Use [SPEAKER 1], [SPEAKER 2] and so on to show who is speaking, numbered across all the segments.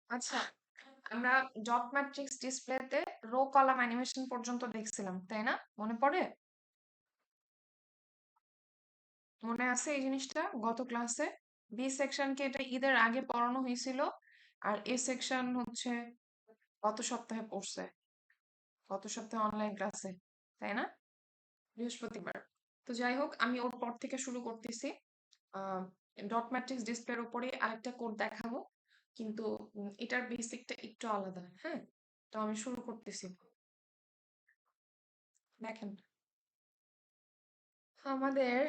[SPEAKER 1] আচ্ছা, আমরা dot matrix ডিসপ্লেতে রো কলাম অ্যানিমেশন পর্যন্ত দেখছিলাম, তাই না? মনে পড়ে? মনে আছে এই জিনিসটা গত ক্লাসে? বি সেকশনকে এটা ঈদের আগে পড়ানো হয়েছিল, আর এ সেকশন হচ্ছে গত সপ্তাহে পড়ছে, গত সপ্তাহে অনলাইন ক্লাসে, তাই না? বৃহস্পতিবার। তো যাই হোক, আমি ওর পর থেকে শুরু করতেছি। ডট ম্যাট্রিক্স ডিসপ্লের উপরে আরেকটা কোড দেখাবো, কিন্তু এটার বেসিকটা একটু আলাদা। হ্যাঁ, তো আমি শুরু করতেছি। দেখেন, আমাদের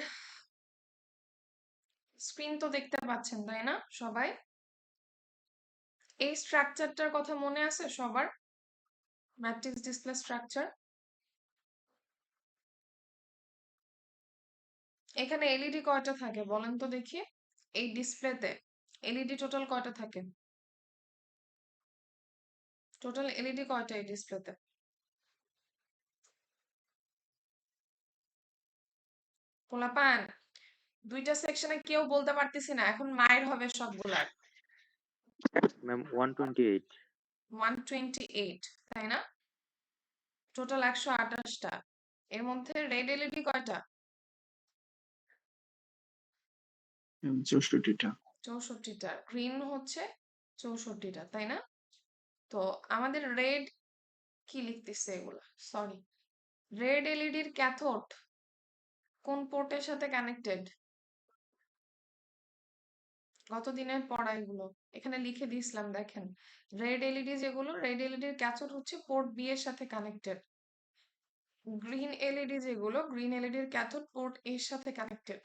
[SPEAKER 1] স্ক্রিন তো দেখতে পাচ্ছেন, তাই না সবাই? এই স্ট্রাকচারটার কথা মনে আছে সবার? Matrix display structure. এখানে এলইডি কয়টা থাকে বলেন তো দেখি? এই ডিসপ্লেতে এলইডি টোটাল কয়টা থাকে? টোটাল এলইডি কয়টা এই ডিসপ্লেতে? পোলাপান, দুইটা সেকশনে কেউ বলতে পারতেছি না, এখন মায়ের হবে সবগুলার।
[SPEAKER 2] ম্যাম 128।
[SPEAKER 1] 128, তাই না? টোটাল 128টা। এর মধ্যে রেড এলইডি কয়টা?
[SPEAKER 3] 64টা।
[SPEAKER 1] 64টা। গ্রিন হচ্ছে 64টা, তাই না? তো আমাদের রেড কি লিখতেছে এগুলা, সরি, রেড এলইডির ক্যাথোড কোন পোর্টের সাথে কানেক্টেড? গত দিনের পড়া এগুলো এখানে লিখে দিয়েছিলাম, দেখেন। রেড এলইডি যেগুলো, রেড এলইডির ক্যাথোড হচ্ছে পোর্ট বি এর সাথে কানেক্টেড। গ্রিন এলইডি যেগুলো, গ্রিন এলইডির ক্যাথোড পোর্ট এ এর সাথে কানেক্টেড।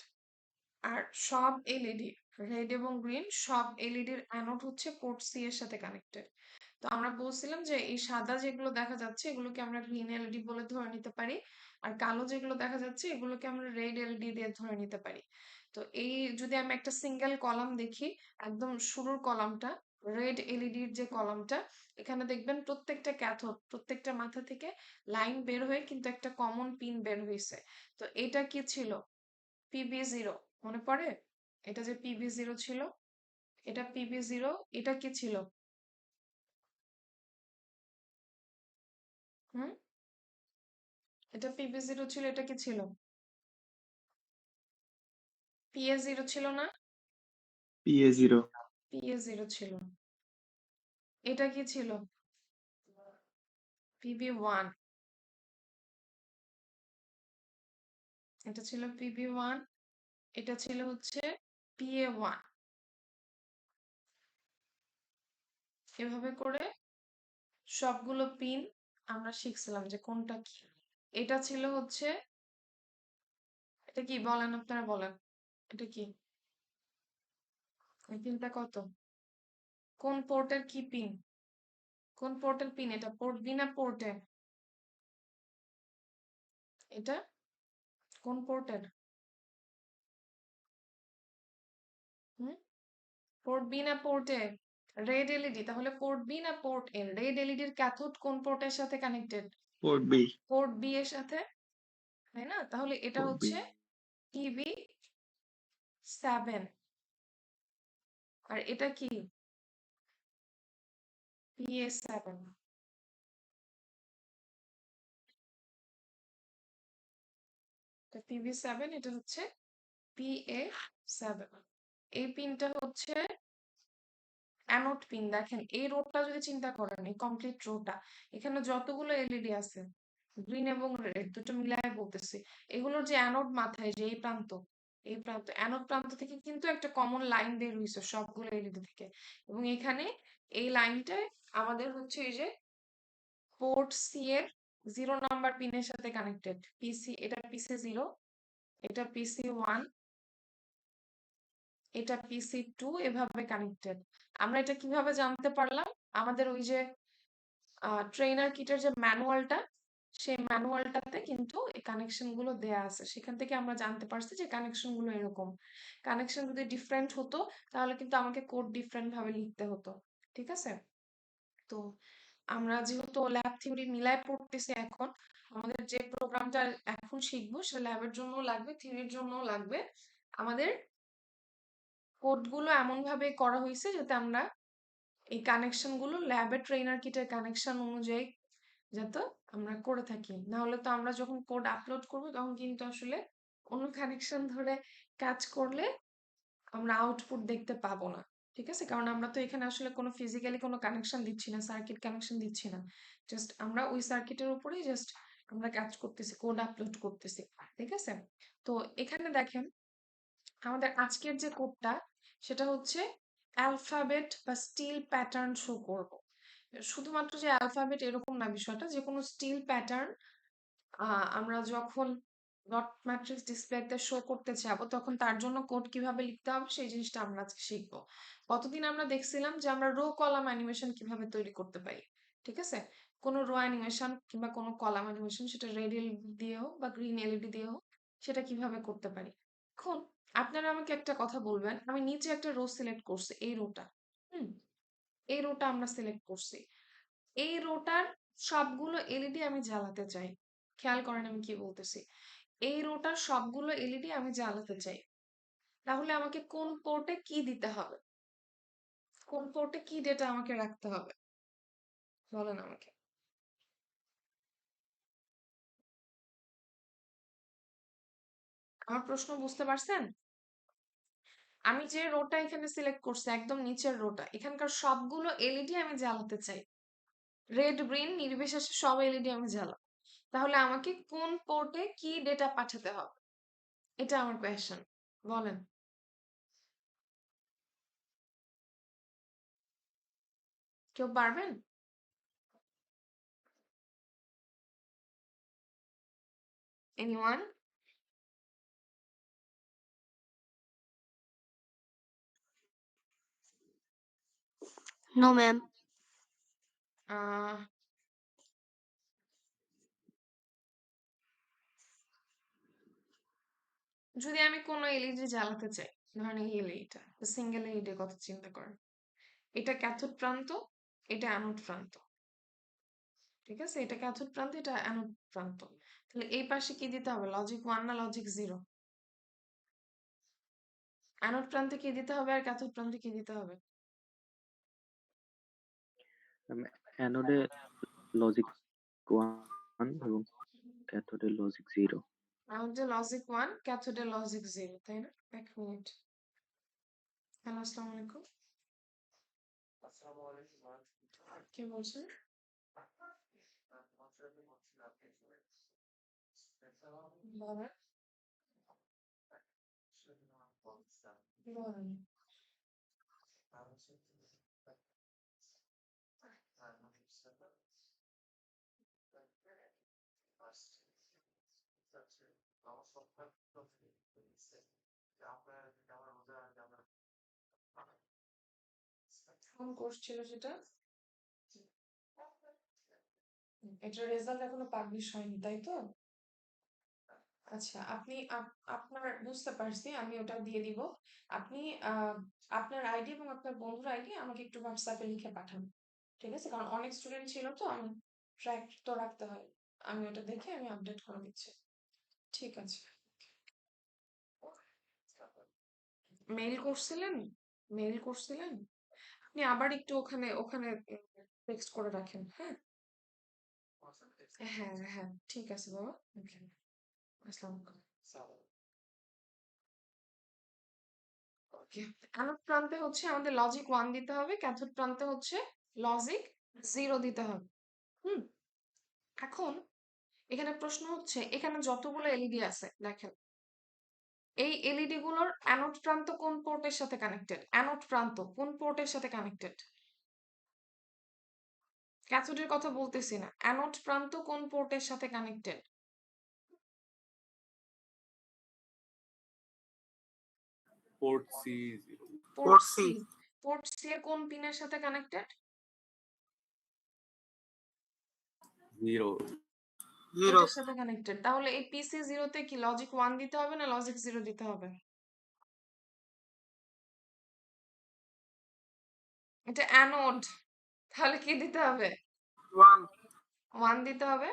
[SPEAKER 1] আর সব এলইডি, রেড এবং গ্রিন সব এলইডির অ্যানোড হচ্ছে পোর্ট সি এর সাথে কানেক্টেড। তো আমরা বলছিলাম যে এই সাদা যেগুলো দেখা যাচ্ছে এগুলোকে আমরা গ্রিন এলইডি বলে ধরে নিতে পারি, আর কালো যেগুলো দেখা যাচ্ছে এগুলোকে আমরা রেড এলইডি দিয়ে ধরে নিতে পারি। তো এই যদি আমি একটা সিঙ্গেল কলাম দেখি, একদম শুরুর কলামটা, রেড এলইডির যে কলামটা, এখানে দেখবেন প্রত্যেকটা ক্যাথোড, প্রত্যেকটা মাথা থেকে লাইন বের হয়ে কিন্তু একটা কমন পিন বের হয়েছে। তো এটা কি ছিল? PB0, মনে পড়ে? এটা যে PB0 ছিল, এটা PB0, এটা কি ছিল? হুম, এটা PB0 ছিল, এটা কি ছিল? PA0 ছিল না?
[SPEAKER 3] PA0।
[SPEAKER 1] PA0 ছিল। এটা কি ছিল? PB1। এটা ছিল PB1, এটা ছিল হচ্ছে PA1। এভাবে করে সবগুলো পিন আমরা শিখছিলাম যে কোনটা কি। এটা ছিল হচ্ছে, এটা কি বলেন, আপনারা বলেন, এটা কি? এই পিনটা কত? কোন পোর্টের কি পিন? কোন পোর্টের পিন এটা? পোর্ট বি না পোর্ট এ? এটা কোন পোর্টের? হুম, পোর্ট বি না পোর্ট এ? রেড এলইডি, তাহলে পোর্ট বি না পোর্ট এ? রেড এলইডির ক্যাথোড কোন পোর্টের সাথে connected?
[SPEAKER 3] Port B.
[SPEAKER 1] Port B এর সাথে, তাই না? তাহলে এটা
[SPEAKER 3] পোর্ট বি।
[SPEAKER 1] হচ্ছে PB7। আর এটা কি? PA7। এটা PB7, এটা হচ্ছে PA7। এই পিনটা হচ্ছে অ্যানোড পিন। দেখেন এই রোডটা যদি চিন্তা করেন, এই কমপ্লিট রোডটা, এখানে যতগুলো এলইডি আছে, গ্রিন এবং রেড দুটো মিলায় বলতেছি, এগুলোর যে অ্যানোড মাথায় যে এই প্রান্ত, এই প্রান্ত, অ্যানোড প্রান্ত থেকে কিন্তু একটা কমন লাইন বের হয়েছে সবগুলো এলইডি থেকে, এবং এখানে এই লাইনটায় আমাদের হচ্ছে এই যে পোর্ট সি এর 0 নাম্বার পিনের সাথে কানেক্টেড। পিসি, এটা PC0, এটা PC1, এটা PC2, এভাবে কানেক্টেড। আমরা এটা কিভাবে জানতে পারলাম? আমাদের ওই যে ট্রেনার কিটের যে ম্যানুয়ালটা, সেই ম্যানুয়ালটাতে কিন্তু এই কানেকশন গুলো দেয়া আছে, সেখান থেকে আমরা জানতে পারছি যে কানেকশন গুলো এরকম। কানেকশন যদি ডিফারেন্ট হতো তাহলে কিন্তু আমাকে কোড ডিফারেন্ট ভাবে লিখতে হতো, ঠিক আছে? তো আমরা যেহেতু ল্যাব থিওরি মিলায় পড়তেছি এখন, আমাদের যে প্রোগ্রামটা এখন শিখবো সেটা ল্যাবের জন্য লাগবে, থিওরির জন্য লাগবে। আমাদের কোডগুলো এমন ভাবে করা হয়েছে যাতে আমরা এই কানেকশন গুলো ল্যাবে ট্রেনার কিটের কানেকশন অনুযায়ী যাতে আমরা করে থাকি, না হলে তো আমরা যখন কোড আপলোড করবো তখন কিন্তু আসলে অন্য কানেকশন ধরে কাজ করলে আমরা আউটপুট দেখতে পাবো না। ঠিক আছে, কারণ আমরা তো এখানে আসলে কোনো ফিজিক্যালি কোনো কানেকশন দিচ্ছি না, সার্কিট কানেকশন দিচ্ছি না, জাস্ট আমরা ওই সার্কিটের উপরেই জাস্ট আমরা কাজ করতেছি, কোড আপলোড করতেছি। ঠিক আছে, তো এখানে দেখেন আমাদের আজকের যে কোডটা সেটা হচ্ছে অ্যালফাবেট বা স্টিল প্যাটার্ন শো করব। শুধুমাত্র যে অ্যালফাবেট এরকম না বিষয়টা, যে কোনো স্টিল প্যাটার্ন আমরা যখন ডট ম্যাট্রিক্স ডিসপ্লেতে শো করতে যাবো তখন তার জন্য কোড কিভাবে লিখতে হবে সেই জিনিসটা আমরা আজকে শিখবো। কতদিন আমরা দেখছিলাম যে আমরা রো কলাম অ্যানিমেশন কিভাবে তৈরি করতে পারি। ঠিক আছে, কোনো রো অ্যানিমেশন কিংবা কোনো কলাম অ্যানিমেশন, সেটা রেড এলইডি দিয়ে হোক বা গ্রিন এলইডি দিয়ে হোক, সেটা কিভাবে করতে পারি। এখন আপনারা আমাকে একটা কথা বলবেন, আমি নিচে একটা রো সিলেক্ট করছি, এই রোটা, হুম, এই রোটা আমরা সিলেক্ট করছি, এই রোটার সবগুলো এলইডি আমি জ্বালাতে চাই। খেয়াল করেন আমি কি বলতেছি, এই রোটার সবগুলো এলইডি আমি জ্বালাতে চাই। তাহলে আমাকে কোন পোর্টে কি দিতে হবে, কোন পোর্টে কি ডেটা আমাকে রাখতে হবে বলেন আমাকে। আমার প্রশ্ন বুঝতে পারছেন? আমি যে রোটা এখানে সিলেক্ট করছি একদম নিচের রোটা, এখানকার সবগুলো এলইডি আমি জ্বালাতে চাই, রেড গ্রিন নির্বিশেষে সব এলইডি আমি জ্বালাবো। তাহলে আমাকে কোন পোর্টে কি ডেটা পাঠাতে হবে, এটা আমার কোয়েশ্চেন, বলেন। কেউ পারবেন? এনিওয়ান?
[SPEAKER 4] No, ma'am.
[SPEAKER 1] আহ যদি আমি কোনো এলইডি জ্বালাতে চাই, ধরেন এই এলইডিটা, সিঙ্গেল এলইডির কথা চিন্তা করেন, এটা ক্যাথোড প্রান্ত, এটা অ্যানোড প্রান্ত। ঠিক আছে, এটা ক্যাথোড প্রান্ত, এটা অ্যানোড প্রান্ত। তাহলে এই পাশে কি দিতে হবে, লজিক 1 না লজিক 0? অ্যানোড প্রান্তে কি দিতে হবে আর ক্যাথোড প্রান্তে কি দিতে হবে?
[SPEAKER 2] অ্যানোডে লজিক 1 এবং ক্যাথোডে লজিক 0।
[SPEAKER 1] অ্যানোডে লজিক 1, ক্যাথোডে লজিক 0, তাই না? এক মিনিট। হ্যালো, আসসালামু আলাইকুম। কে বলছেন? বলেন বলেন। কোন কোর্স ছিল সেটা? এটার রেজাল্ট এখনো পাবলিশ হয়নি, তাই তো? আচ্ছা, আপনি আপনার বুঝতে পারছি, আমি ওটা দিয়ে দিব। আপনি আপনার আইডি এবং আপনার বন্ধুর আইডি আমাকে একটু হোয়াটসঅ্যাপে লিখে পাঠান। ঠিক আছে, কারণ অনেক স্টুডেন্ট ছিল তো, আমি ট্র্যাক তো রাখতে হয়। আমি ওটা দেখে আমি আপডেট করে দিচ্ছি। ঠিক আছে। মেইল করছিলেন? মেইল করছিলেন? আপনি আবার একটু ওখানে ওখানে টেক্সট করে রাখেন, হ্যাঁ? হ্যাঁ হ্যাঁ, ঠিক আছে বাবা। ওকে, আসসালামু আলাইকুম। ওকে, অ্যানোড প্রান্তে হচ্ছে আমাদের লজিক 1 দিতে হবে, ক্যাথোড প্রান্তে হচ্ছে লজিক 0 দিতে হবে। হুম, এখন এখানে প্রশ্ন হচ্ছে, এখানে যতগুলো এলইডি আছে দেখেন, এই এলইডি গুলোর অ্যানোড প্রান্ত কোন পোর্টের সাথে কানেক্টেড, অ্যানোড প্রান্ত কোন পোর্টের সাথে কানেক্টেড? ক্যাথোডের কথা বলতেছি না, অ্যানোড প্রান্ত কোন পোর্টের সাথে connected?
[SPEAKER 5] Port C0.
[SPEAKER 1] Port C. Port C এর কোন পিনের সাথে কানেক্টেড?
[SPEAKER 5] 0.
[SPEAKER 1] এটার সাথে কানেক্টেড। তাহলে এই পিসি 0 তে কি লজিক 1 দিতে হবে না লজিক 0 দিতে হবে? এটা অ্যানোড, তাহলে কি দিতে হবে? 1 দিতে হবে।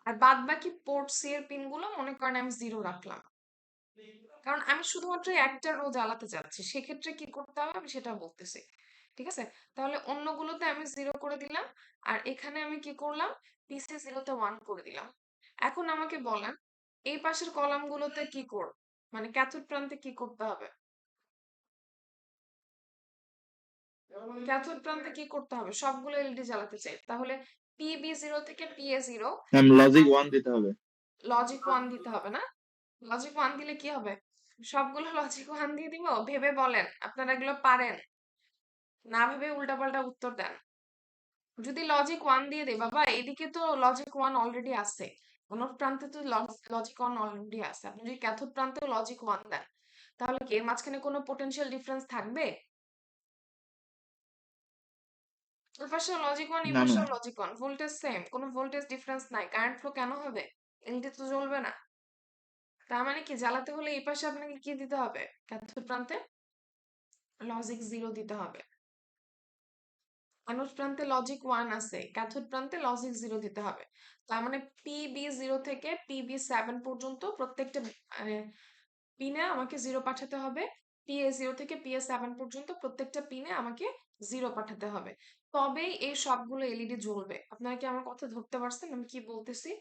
[SPEAKER 1] আর বাদ বাকি পোর্ট সি এর পিন গুলো মনে করেন আমি 0 রাখলাম, কারণ আমি শুধুমাত্র একটা রো জ্বালাতে চাচ্ছি, সেক্ষেত্রে কি করতে হবে আমি সেটা বলতেছি। ঠিক আছে? তাহলে অন্যগুলোতে আমি 0 করে দিলাম আর এখানে আমি কি করলাম, পিসি 0 তে 1 করে দিলাম। এখন আমাকে বলেন এই পাশের কলামগুলোতে কি করব, মানে ক্যাথোড প্রান্তে কি করতে হবে? ক্যাথোড প্রান্তে কি করতে হবে? সবগুলো এলইডি জ্বালাতে চাই, তাহলে PB0 থেকে PA0
[SPEAKER 3] ম্যাম লজিক 1 দিতে হবে।
[SPEAKER 1] লজিক 1 দিতে হবে না? লজিক 1 দিলে কি হবে? সবগুলো লজিক 1 দিয়ে দিব? ভেবে বলেন, আপনারা এগুলো পারেন? না ভেবে উল্টাপাল্টা উত্তর দেন। যদি লজিক 1 দিয়ে দেই বাবা, এদিকে তো লজিক 1 অলরেডি আছে, অন্য প্রান্তে তো লজিক 1 অলরেডি আছে। আপনি যদি ক্যাথোড প্রান্তেও লজিক 1 দেন, তাহলে কি এর মাঝখানে কোনো পোটেনশিয়াল ডিফারেন্স থাকবে? ওই পাশে লজিক 1, এই
[SPEAKER 3] না
[SPEAKER 1] পাশে
[SPEAKER 3] ম্যাম।
[SPEAKER 1] লজিক 1, ভোল্টেজ সেম, কোনো ভোল্টেজ ডিফারেন্স নাই, কারেন্ট ফ্লো কেন হবে? এলইডি তো জ্বলবে না। তার মানে কি জ্বালাতে হলে এই পাশে আপনাকে কি দিতে হবে? ক্যাথোড প্রান্তে লজিক 0 দিতে হবে। অ্যানোড প্রান্তে লজিক 1 আছে, ক্যাথোড প্রান্তে লজিক 0 দিতে হবে। তার মানে PB0 থেকে PB7 পর্যন্ত প্রত্যেকটা পিনে আমাকে 0 পাঠাতে হবে। PA0 থেকে PA7 পর্যন্ত প্রত্যেকটা পিনে আমাকে 0 পাঠাতে হবে, তবেই এই সবগুলো এলইডি জ্বলবে। আপনারা কি আমার কথা ধরতে পারছেন আমি কি বলতেছি?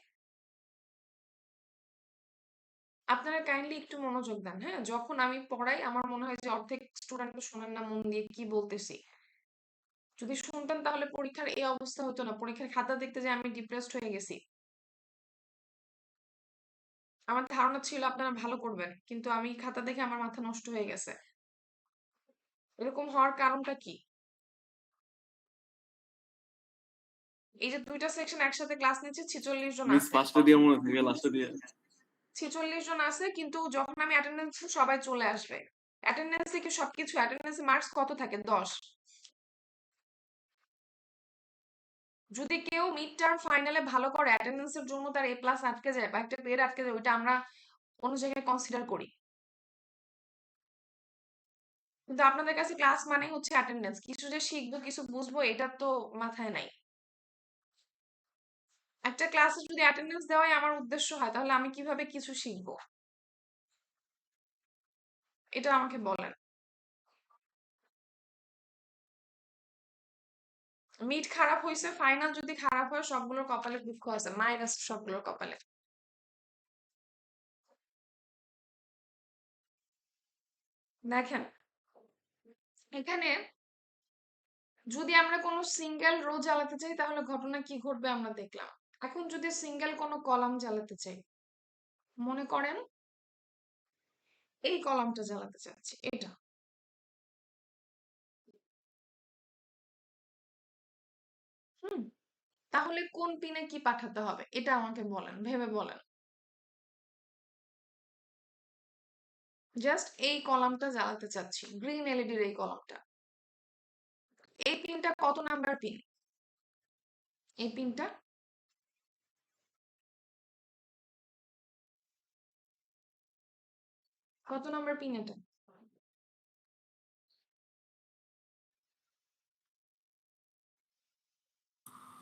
[SPEAKER 1] আপনারা কাইন্ডলি একটু মনোযোগ দেন, হ্যাঁ? যখন আমি পড়াই আমার মনে হয় যে অর্ধেক স্টুডেন্ট শোনেন না মন দিয়ে কি বলতেছি। যদি শুনতেন তাহলে পরীক্ষার এই অবস্থা হতো না, পরীক্ষার খাতা দেখতে যে আমি ডিপ্রেসড হয়ে গেছি। আমার ধারণা ছিল আপনারা ভালো করবেন, কিন্তু আমি খাতা দেখে আমার মাথা নষ্ট হয়ে গেছে। এরকম হওয়ার কারণটা কি? এই যে দুইটা সেকশন একসাথে ক্লাস নিচ্ছে, 46 জন
[SPEAKER 5] মিস
[SPEAKER 1] আছে,
[SPEAKER 5] ফার্স্টে দিয়ে মনে থেকে লাস্টে দিয়ে
[SPEAKER 1] 46 জন আছে, কিন্তু যখন আমি অ্যাটেন্ডেন্স সবাই চলে আসবে। অ্যাটেন্ডেন্সে কি সবকিছু, অ্যাটেন্ডেন্সে মার্কস কত থাকে? 10। যদি কেউ মিড টার্ম ফাইনালে ভালো করে অ্যাটেন্ডেন্সের জন্য তার A+ আটকে যায় বা একটা গ্রেড আটকে যায়, ওইটা আমরা অন্য জায়গায় কনসিডার করি। কিন্তু আপনাদের কাছে ক্লাস মানে হচ্ছে অ্যাটেন্ডেন্স, কিছু যে শিখবো কিছু বুঝবো এটা তো মাথায় নাই। একটা ক্লাসে যদি অ্যাটেন্ডেন্স দেওয়াই আমার উদ্দেশ্য হয়, তাহলে আমি কিভাবে কিছু শিখবো? এটা আমাকে বলেন। মিড খারাপ হয়েছে, ফাইনাল যদি খারাপ হয় সবগুলোর কপালে দুঃখ আছে, মাইনাস সবগুলোর কপালে। দেখেন এখানে যদি আমরা কোনো সিঙ্গেল রো জ্বালাতে চাই তাহলে ঘটনা কি ঘটবে আমরা দেখলাম। এখন যদি সিঙ্গেল কোনো কলাম জ্বালাতে চাই, মনে করেন এই কলামটা জ্বালাতে চাচ্ছি, এটা, হুম, তাহলে কোন পিনে কি পাঠাতে হবে এটা আমাকে বলেন, ভেবে বলেন। জাস্ট এই কলামটা জ্বালাতে চাচ্ছি, গ্রিন এলইডির এই কলামটা। এই পিনটা কত নাম্বার পিন? এই পিনটা কত নাম্বার পিন? এটা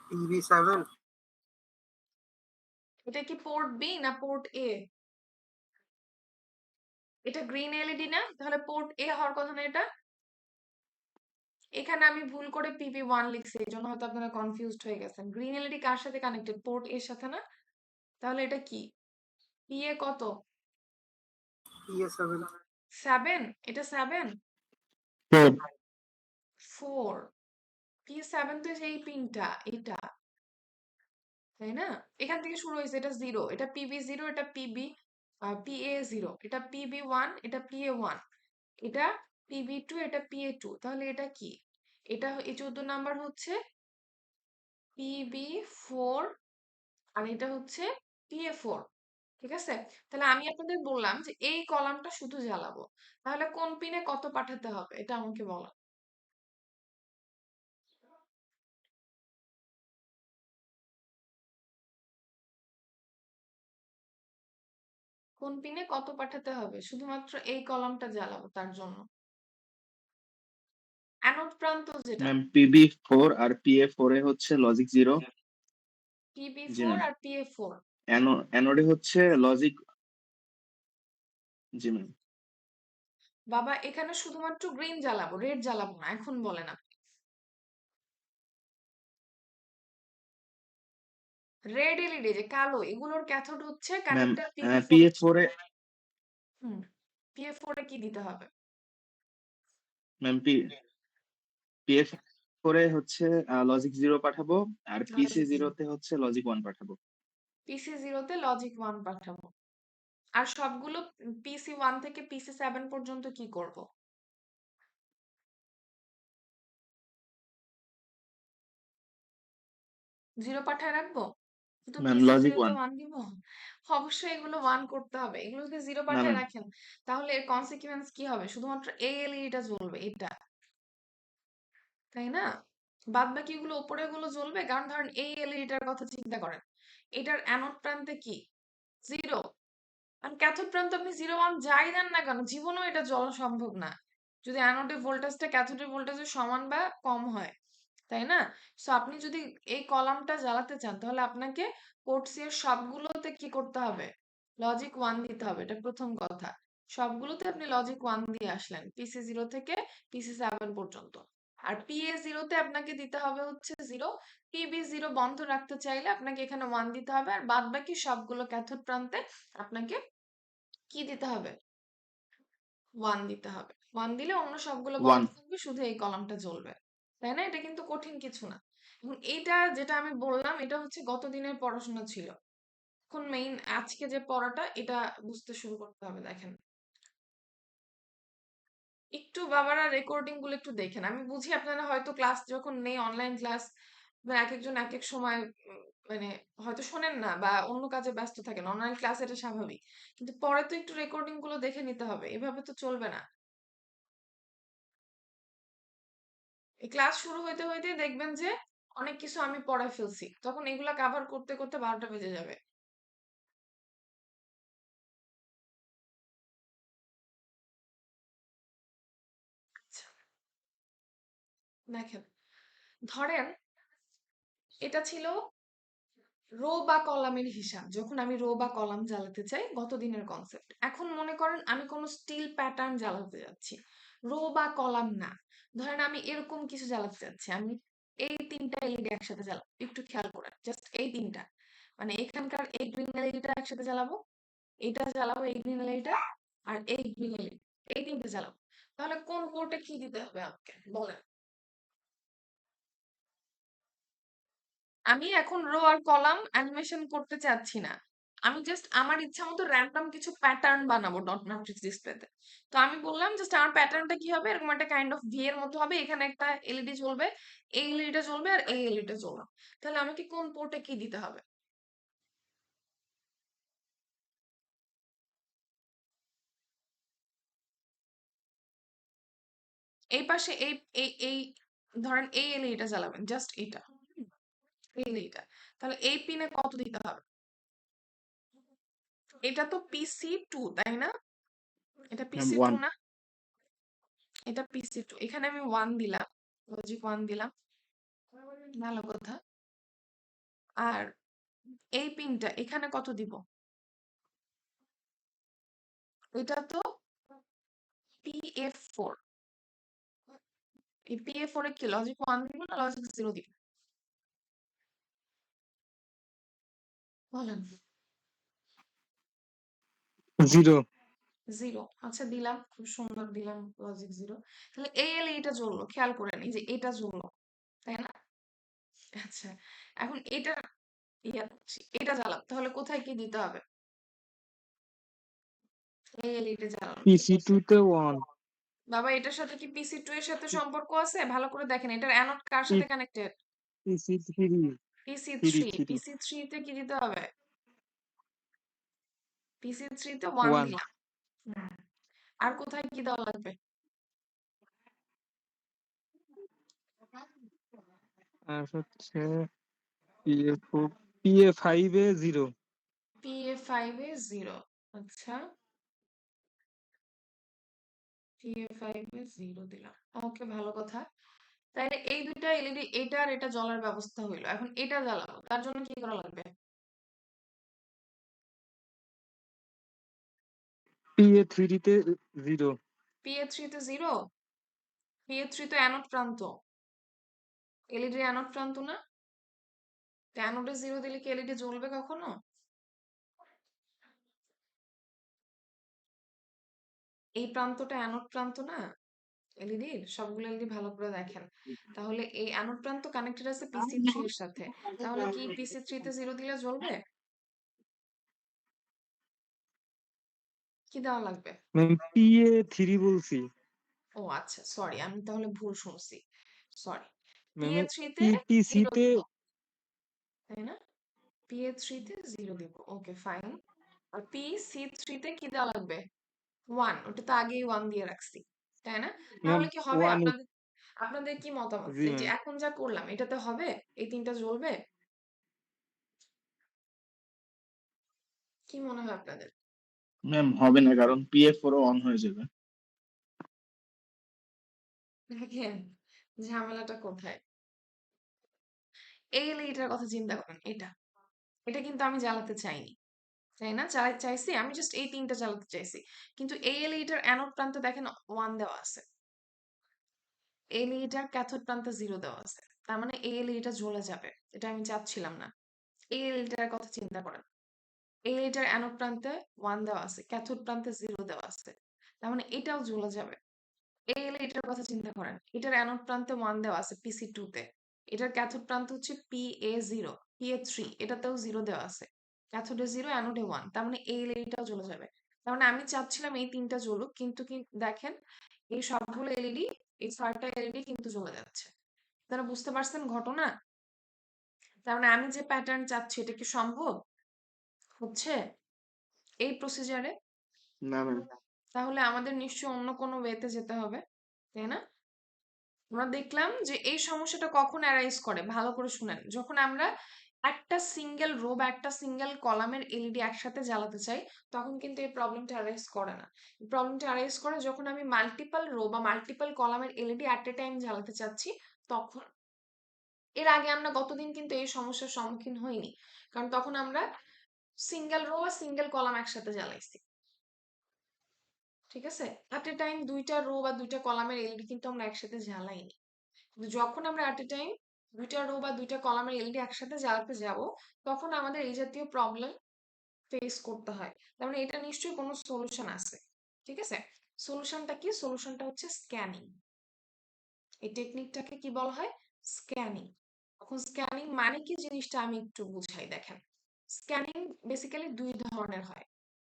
[SPEAKER 6] PB7
[SPEAKER 1] এটা কি পোর্ট বি না পোর্ট এ? এটা গ্রিন এলইডি না, তাহলে পোর্ট এ হওয়ার কথা না এটা? এখানে আমি ভুল করে PB1 লিখছি, এই জন্য হয়তো আপনারা কনফিউজড হয়ে গেছেন। গ্রিন এলইডি কার সাথে কানেক্টেড? পোর্ট এর সাথে না? তাহলে এটা কি? PA কত?
[SPEAKER 6] PA7
[SPEAKER 1] 7? এটা 7?
[SPEAKER 3] 4
[SPEAKER 1] 4? PA7 তো এই পিনটা, এটা, তাই না? এখান থেকে শুরু হয়েছে, এটা 0, এটা PB0, এটা PA0, এটা PB1, এটা PA1, এটা PB2, এটা PA2, তাহলে এটা কি? এটা এই 14 নাম্বার হচ্ছে PB4 আর এটা হচ্ছে PA4। ঠিক আছে? তাহলে আমি আপনাদের বললাম যে এই কলামটা শুধু জ্বালাবো, তাহলে কোন পিনে কত পাঠাতে হবে এটা আমাকে বলো। কোন পিনে কত পাঠাতে হবে শুধুমাত্র এই কলামটা জ্বালাবো তার জন্য? অ্যানোড প্রান্ত যেটা,
[SPEAKER 3] ম্যাম PB4 আর PA4 এ হচ্ছে লজিক 0। জি
[SPEAKER 1] PB4
[SPEAKER 3] ম্যাম।
[SPEAKER 1] আর PA4।
[SPEAKER 3] অ্যানোডে হচ্ছে লজিক, জি ম্যাম।
[SPEAKER 1] বাবা এখানে শুধুমাত্র গ্রিন জ্বালাবো, রেড জ্বালাবো না, এখন বলেন আপনি। রেড এলইডি যে কালো এগুলোর ক্যাথোড হচ্ছে
[SPEAKER 3] ম্যাম
[SPEAKER 1] কানেক্টর PF4
[SPEAKER 3] PF4 এ
[SPEAKER 1] হুম PF4 এ কি দিতে হবে?
[SPEAKER 3] ম্যাম PF4 এ হচ্ছে লজিক 0 পাঠাবো, আর PC0 তে হচ্ছে লজিক 1 পাঠাবো।
[SPEAKER 1] PC0 তে লজিক 1 পাঠাবো। আর সবগুলো PC1 থেকে PC7 পর্যন্ত কি করব? 0 পাঠায় রাখবো? শুধু
[SPEAKER 3] ম্যাম লজিক
[SPEAKER 1] PC0 তে
[SPEAKER 3] 1
[SPEAKER 1] 1 দিব? অবশ্যই এগুলো 1 করতে হবে। এগুলো যদি 0
[SPEAKER 3] না
[SPEAKER 1] পাঠায়
[SPEAKER 3] ম্যাম
[SPEAKER 1] রাখেন তাহলে এর কনসিকুয়েন্স কি হবে? শুধুমাত্র এই এলইডিটা জ্বলবে এটা, তাই না? বাদ বাকি গুলো উপরে গুলো জ্বলবে, কারণ ধরেন এই এলইডিটার কথা চিন্তা করেন, এটার অ্যানোড প্রান্তে কি 0, আর ক্যাথোড প্রান্তে আপনি 0 1 যাই দেন না কেন জীবনেও এটা জ্বলা সম্ভব না যদি অ্যানোডের ভোল্টেজটা ক্যাথোডের ভোল্টেজের সমান বা কম হয়, তাই না? সো আপনি যদি এই কলামটা জ্বালাতে চান তাহলে আপনাকে পোর্ট সি এর সবগুলোতে কি করতে হবে? লজিক 1 দিতে হবে, এটা প্রথম কথা। সবগুলোতে আপনি লজিক 1 দিয়ে আসলেন PC0 থেকে PC7 পর্যন্ত। আর PA0 তে আপনাকে দিতে হবে হচ্ছে 0, PB0 বন্ধ রাখতে চাইলে আপনাকে এখানে 1 দিতে হবে, আর বাদ বাকি সবগুলো ক্যাথোড প্রান্তে আপনাকে কি দিতে হবে? 1 দিতে হবে। 1 দিলে অন্য সবগুলো বন্ধ
[SPEAKER 3] 1
[SPEAKER 1] থাকবে, শুধু এই কলামটা জ্বলবে, তাই না? এটা কিন্তু কঠিন কিছু না। এবং এটা যেটা আমি বললাম এটা হচ্ছে গত দিনের পড়াশোনা ছিল। এখন মেইন আজকে যে পড়াটা এটা বুঝতে শুরু করতে হবে। দেখেন একটু বাবারা রেকর্ডিং গুলো একটু দেখেন। আমি বুঝি আপনারা হয়তো ক্লাস যখন নেই অনলাইন ক্লাস বা এক একজন এক এক সময় মানে হয়তো শোনেন না বা অন্য কাজে ব্যস্ত থাকেন, অনলাইন ক্লাস এটা স্বাভাবিক, কিন্তু পরে তো একটু রেকর্ডিং গুলো দেখে নিতে হবে, এভাবে তো চলবে না। এই ক্লাস শুরু হইতে হইতে দেখবেন যে অনেক কিছু আমি পড়ায় ফেলছি, তখন এগুলা কভার করতে করতে 12টা বেজে যাবে। আচ্ছা, দেখেন ধরেন এটা ছিল রো বা কলামের হিসাব, যখন আমি রো বা কলাম জ্বালাতে চাই গত দিনের কনসেপ্ট। এখন মনে করেন আমি কোনো স্টিল প্যাটার্ন জ্বালাতে যাচ্ছি, রো বা কলাম না, ধরেন আমি এরকম কিছু জ্বালাতে যাচ্ছি, আমি এই 3টা এলইডি একসাথে জ্বালাবো, একটু খেয়াল করেন জাস্ট এই 3টা, মানে এখানকার এই গ্রিন এলইডিটা একসাথে জ্বালাবো, এইটা জ্বালাবো এই গ্রিন এলইডিটা, আর এই গ্রিন এলইডি, এই 3টে জ্বালাবো। তাহলে কোন পোর্টে কি দিতে হবে আমাকে বলেন? আমি এখন রো আর কলাম অ্যানিমেশন করতে চাচ্ছি না, আমি জাস্ট আমার ইচ্ছা মতো র্যান্ডম কিছু প্যাটার্ন বানাবো ডট ম্যাট্রিক্স ডিসপ্লেতে। তো আমি বললাম জাস্ট আমার প্যাটার্নটা কি হবে, এরকম একটা কাইন্ড অফ ভি এর মতো হবে, এখানে একটা এলইডি জ্বলবে, এই এলইডিটা জ্বলবে আর এই এলইডিটা জ্বলবে। তাহলে আমাকে কোন পোর্টে কি দিতে হবে? এই পাশে এই এই এই ধরেন এই এলইডিটা জ্বালাবেন, জাস্ট এটা, এই এলইডিটা, তাহলে এই পিনে কত দিতে হবে? এটা তো PC2 তাই না? এটা
[SPEAKER 3] ম্যাম
[SPEAKER 1] PC2
[SPEAKER 3] 1
[SPEAKER 1] না? এটা PC2, এখানে আমি 1 দিলাম, লজিক 1 দিলাম, ভালো কথা। আর এই পিনটা এখানে কত দিব? এটা তো PF4, এই PF4 এ কি লজিক 1 দিব না লজিক 0 দিব? বলেন।
[SPEAKER 6] 0
[SPEAKER 1] 0, আচ্ছা দিলাম, খুব সুন্দর দিলাম লজিক 0। তাহলে এই এলইডিটা জ্বললো, খেয়াল করেন এই যে এটা জ্বললো, তাই না? আচ্ছা, এখন এটা এটা জ্বালাম, তাহলে কোথায় কি দিতে হবে? এই এলইডি জ্বালানো।
[SPEAKER 6] PC2 তে 1
[SPEAKER 1] বাবা এটার সাথে কি PC2 এর সাথে সম্পর্ক আছে? ভালো করে দেখেন এটার অ্যানোড কার সাথে কানেক্টেড?
[SPEAKER 6] PC3
[SPEAKER 1] PC3,
[SPEAKER 6] 3
[SPEAKER 1] PC3 তে কি দিতে হবে? PC3 তে 1
[SPEAKER 6] 1
[SPEAKER 1] দিলাম। হুম। আর কোথায় কি দেওয়া লাগবে?
[SPEAKER 6] আর হচ্ছে PA4 PA5 এ 0
[SPEAKER 1] PA5 এ 0, আচ্ছা PA5 এ 0 দিলাম, ওকে ভালো কথা। তাইলে এই দুইটা এলইডি এটা আর এটা জ্বলার ব্যবস্থা হইলো, এখন এটা জ্বালাবো, তার জন্য কি করা লাগবে?
[SPEAKER 6] PA3 তে 0
[SPEAKER 1] PA3 তে 0, PA3 তো অ্যানোড প্রান্ত, এলইডি অ্যানোড প্রান্ত না? তো অ্যানোডে 0 দিলে কি এলইডি জ্বলবে কখনো? এই প্রান্তটা অ্যানোড প্রান্ত না এলইডির, সবগুলো এলইডি ভালো করে দেখেন। তাহলে এই অ্যানোড প্রান্ত কানেক্টেড আছে PC3 এর সাথে। তাহলে কি PC3 তে 0 দিলে জ্বলবে? কি দেওয়া লাগবে?
[SPEAKER 6] ম্যাম PA3 বলছি।
[SPEAKER 1] ও আচ্ছা, সরি, আমি তাহলে ভুল শুনছি, সরি।
[SPEAKER 6] ম্যাম
[SPEAKER 1] PA3 তে 0
[SPEAKER 6] PC তে
[SPEAKER 1] দিব, তাই না? PA3 তে 0 দিব, ওকে ফাইন। আর PC3 তে কি দেওয়া লাগবে? 1, ওটা তো আগেই 1 দিয়ে রাখছি, তাই না?
[SPEAKER 6] ম্যাম
[SPEAKER 1] তাহলে কি হবে?
[SPEAKER 6] 1
[SPEAKER 1] আপনাদের আপনাদের কি মতামত?
[SPEAKER 6] জি
[SPEAKER 1] এই যে
[SPEAKER 6] ম্যাম।
[SPEAKER 1] এখন যা করলাম এটাতে হবে? এই তিনটা জ্বলবে? কি মনে হয় আপনাদের?
[SPEAKER 3] ম্যাম হবে না, কারণ PF4 অন হয়ে যাবে।
[SPEAKER 1] দেখেন ঝামেলাটা কোথায়। এই এলইডিটার কথা চিন্তা করেন, এটা এটা কিন্তু আমি জ্বালাতে চাইনি, তাই না? চাইছি আমি জাস্ট এই তিনটা জ্বালাতে চাইছি, কিন্তু এই এলইডিটার অ্যানোড প্রান্তে দেখেন 1 দেওয়া আছে, এই এলইডিটার ক্যাথোড প্রান্তে 0 দেওয়া আছে। তার মানে এই এলইডিটা জ্বলে যাবে, এটা আমি চাচ্ছিলাম না। এই এলইডিটার কথা চিন্তা করেন, এই এলইডিটার অ্যানোড প্রান্তে 1 দেওয়া আছে, ক্যাথোড প্রান্তে 0 দেওয়া আছে, তার মানে এটাও জ্বলে যাবে। এই এলইডিটার কথা চিন্তা করেন, এটার অ্যানোড প্রান্তে 1 দেওয়া আছে PC2 তে, এটার ক্যাথোড প্রান্ত হচ্ছে PA0, PA3 এটাতেও 0 দেওয়া আছে, ক্যাথোডে 0 অ্যানোডে 1, তার মানে এই এলইডিটাও জ্বলে যাবে। তার মানে আমি চাচ্ছিলাম এই তিনটা জ্বলুক, কিন্তু দেখেন এই সবগুলো এলইডি, এই 6টা এলইডি কিন্তু জ্বলে যাচ্ছে। তারা বুঝতে পারছেন ঘটনা? তার মানে আমি যে প্যাটার্ন চাচ্ছি এটা কি সম্ভব হচ্ছে এই প্রসিজারে?
[SPEAKER 3] না ম্যাম।
[SPEAKER 1] তাহলে আমাদের নিশ্চয়ই অন্য কোনো ওয়েতে যেতে হবে, তাই না? আমরা দেখলাম যে এই সমস্যাটা কখন অ্যারাইজ করে, ভালো করে শুনেন। যখন আমরা একটা সিঙ্গেল রো বা একটা সিঙ্গেল কলামের এলইডি একসাথে জ্বালাতে চাই, তখন কিন্তু এই প্রবলেমটা অ্যারাইজ করে না। প্রবলেমটা অ্যারাইজ করে যখন আমি মাল্টিপল রো বা মাল্টিপল কলামের এলইডি অ্যাট এ টাইম জ্বালাতে চাচ্ছি, তখন। এর আগে আমরা গতদিন কিন্তু এই সমস্যার সম্মুখীন হইনি, কারণ তখন আমরা সিঙ্গেল রো বা সিঙ্গেল কলাম একসাথে জ্বালাইছি, ঠিক আছে? অ্যাট এ টাইম দুইটা রো বা দুইটা কলামের এলইডি কিন্তু আমরা একসাথে জ্বালাইনি। কিন্তু যখন আমরা অ্যাট এ টাইম দুইটা রো বা দুইটা কলামের এলইডি একসাথে জ্বালাতে যাব, তখন আমাদের এই জাতীয় প্রবলেম ফেস করতে হয়। তার মানে এটা নিশ্চয়ই কোনো সলিউশন আছে, ঠিক আছে? সলিউশনটা কি? সলিউশনটা হচ্ছে স্ক্যানিং। এই টেকনিকটাকে কি বলা হয়? স্ক্যানিং। এখন স্ক্যানিং মানে কি জিনিসটা আমি একটু বুঝাই, দেখেন। স্ক্যানিং বেসিক্যালি দুই ধরনের হয়,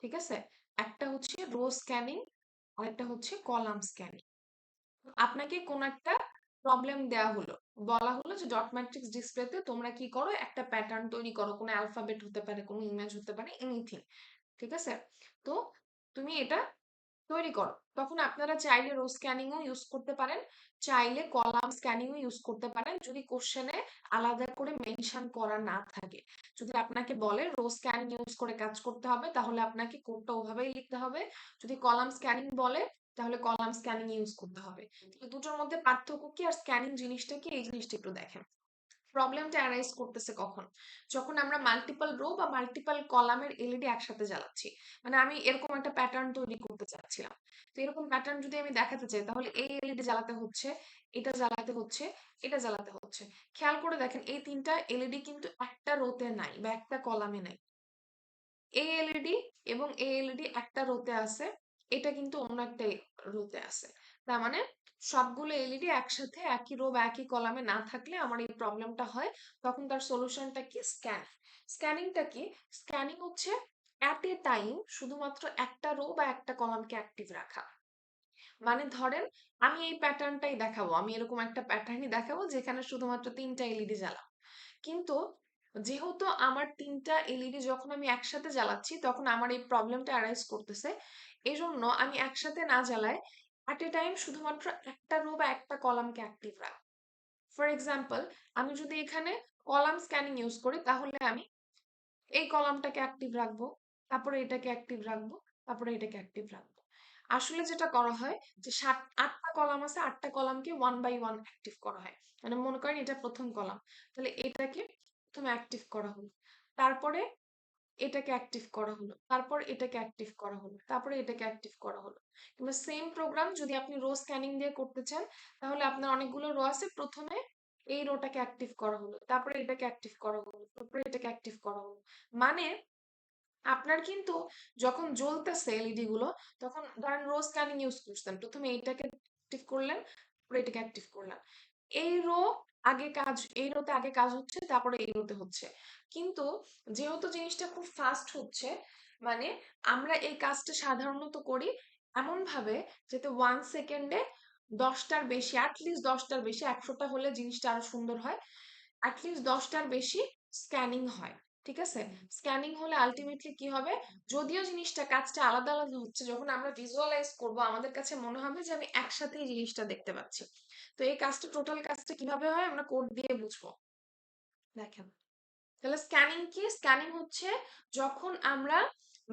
[SPEAKER 1] ঠিক আছে? একটা হচ্ছে রো স্ক্যানিং আর একটা হচ্ছে কলাম স্ক্যানিং। আপনাকে কোন একটা প্রবলেম দেয়া হলো, বলা হলো যে ডট ম্যাট্রিক্স ডিসপ্লেতে তোমরা কি করো, একটা প্যাটার্ন তৈরি করো, কোনো অ্যালফাবেট হতে পারে, কোনো ইমেজ হতে পারে, এনিথিং, ঠিক আছে? তো তুমি এটা তৈরি করো, তখন আপনারা চাইলে রো স্ক্যানিং ও ইউজ করতে পারেন, চাইলে কলাম স্ক্যানিং ও ইউজ করতে পারেন, যদি কোশ্চেনে আলাদা করে মেনশন করা না থাকে। যদি আপনাকে বলে রো স্ক্যানিং ইউজ করে কাজ করতে হবে, তাহলে আপনাকে কোডটা ওভাবেই লিখতে হবে। যদি কলাম স্ক্যানিং বলে, তাহলে কলাম স্ক্যানিং ইউজ করতে হবে। তাহলে দুটোর মধ্যে পার্থক্য কি আর স্ক্যানিং জিনিসটা কি, এই জিনিসটা একটু দেখেন। প্রবলেমটা অ্যারাইজ করতেছে কখন? যখন আমরা মাল্টিপল রো বা মাল্টিপল কলামের এলইডি একসাথে জ্বালাচ্ছি। মানে আমি এরকম একটা প্যাটার্ন তৈরি করতে চাচ্ছিলাম, তো এরকম প্যাটার্ন যদি আমি দেখাতে চাই, তাহলে এই এলইডি জ্বালাতে হচ্ছে, এটা জ্বালাতে হচ্ছে, এটা জ্বালাতে হচ্ছে। খেয়াল করে দেখেন এই তিনটা এলইডি কিন্তু একটা রোতে নাই বা একটা কলামে নাই। এই এলইডি এবং এই এলইডি একটা রোতে আছে, এটা কিন্তু অন্য একটা রোতে আছে। তার মানে সবগুলো এলইডি একসাথে একই রো বা একই কলামে না থাকলে আমার এই প্রবলেমটা হয়। তখন তার সলিউশনটা কি? স্ক্যানিং। স্ক্যানিংটা কি? স্ক্যানিং হচ্ছে অ্যাট এ টাইম শুধুমাত্র একটা রো বা একটা কলামকে অ্যাক্টিভ রাখা। মানে ধরেন আমি এই প্যাটার্নটাই দেখাবো, আমি এরকম একটা প্যাটার্নই দেখাবো যেখানে শুধুমাত্র 3টা এলইডি জ্বালাবো, কিন্তু যেহেতু আমার 3টা এলইডি যখন আমি একসাথে জ্বালাচ্ছি, তখন আমার এই প্রবলেমটা অ্যারাইজ করতেছে। এজন্য আমি একসাথে না জ্বালায় অ্যাট এ টাইম শুধুমাত্র একটা রো বা একটা কলামকে অ্যাক্টিভ রাখবো। ফর এক্সাম্পল, আমি যদি এখানে কলাম স্ক্যানিং ইউজ করি, তাহলে আমি এই কলামটাকে অ্যাক্টিভ রাখবো, তারপরে এটাকে অ্যাক্টিভ রাখবো, তারপরে এটাকে অ্যাক্টিভ রাখবো। আসলে যেটা করা হয় যে 8টা কলাম আছে, 8টা কলামকে 1 বাই 1 অ্যাক্টিভ করা হয়। মানে মনে করেন এটা প্রথম কলাম, তাহলে এটাকে প্রথমে অ্যাক্টিভ করা হলো, তারপরে এটাকে অ্যাক্টিভ করা হলো, তারপর এটাকে অ্যাক্টিভ করা হলো, তারপরে এটাকে অ্যাক্টিভ করা হলো। কিংবা সেম প্রোগ্রাম যদি আপনি রো স্ক্যানিং দিয়ে করতে চান, তাহলে আপনার অনেকগুলো রো আছে, প্রথমে এই রোটাকে অ্যাক্টিভ করা হলো, তারপরে এটাকে অ্যাক্টিভ করা হলো, তারপরে এটাকে অ্যাক্টিভ করা হলো। মানে আপনার কিন্তু যখন জ্বলতেছে এলইডি গুলো, তখন ধরেন রো স্ক্যানিং ইউজ করছেন, প্রথমে এইটাকে অ্যাক্টিভ করলেন, তারপরে এটাকে অ্যাক্টিভ করলেন। এই রো এই রোতে আগে কাজ হচ্ছে, তারপরে এই রোতে হচ্ছে। কিন্তু যেহেতু জিনিসটা খুব ফাস্ট হচ্ছে, মানে আমরা এই কাজটা সাধারণত করি এমন ভাবে যাতে 1 সেকেন্ডে 10টার বেশি, অ্যাটলিস্ট 10টার বেশি, 100টা হলে জিনিসটা আরো সুন্দর হয়, অ্যাটলিস্ট 10টার বেশি স্ক্যানিং হয়। ঠিক আছে, স্ক্যানিং হলে আলটিমেটলি কি হবে, যদিও জিনিসটা কাজটা আলাদা আলাদা হচ্ছে, যখন আমরা ভিজুয়ালাইজ করব আমাদের কাছে মনে হবে যে আমি একসাথেই জিনিসটা দেখতে পাচ্ছি। তো এই কাজটা, টোটাল কাজটা কিভাবে হয় আমরা কোড দিয়ে বুঝবো। দেখেন, তাহলে স্ক্যানিং কি? স্ক্যানিং হচ্ছে যখন আমরা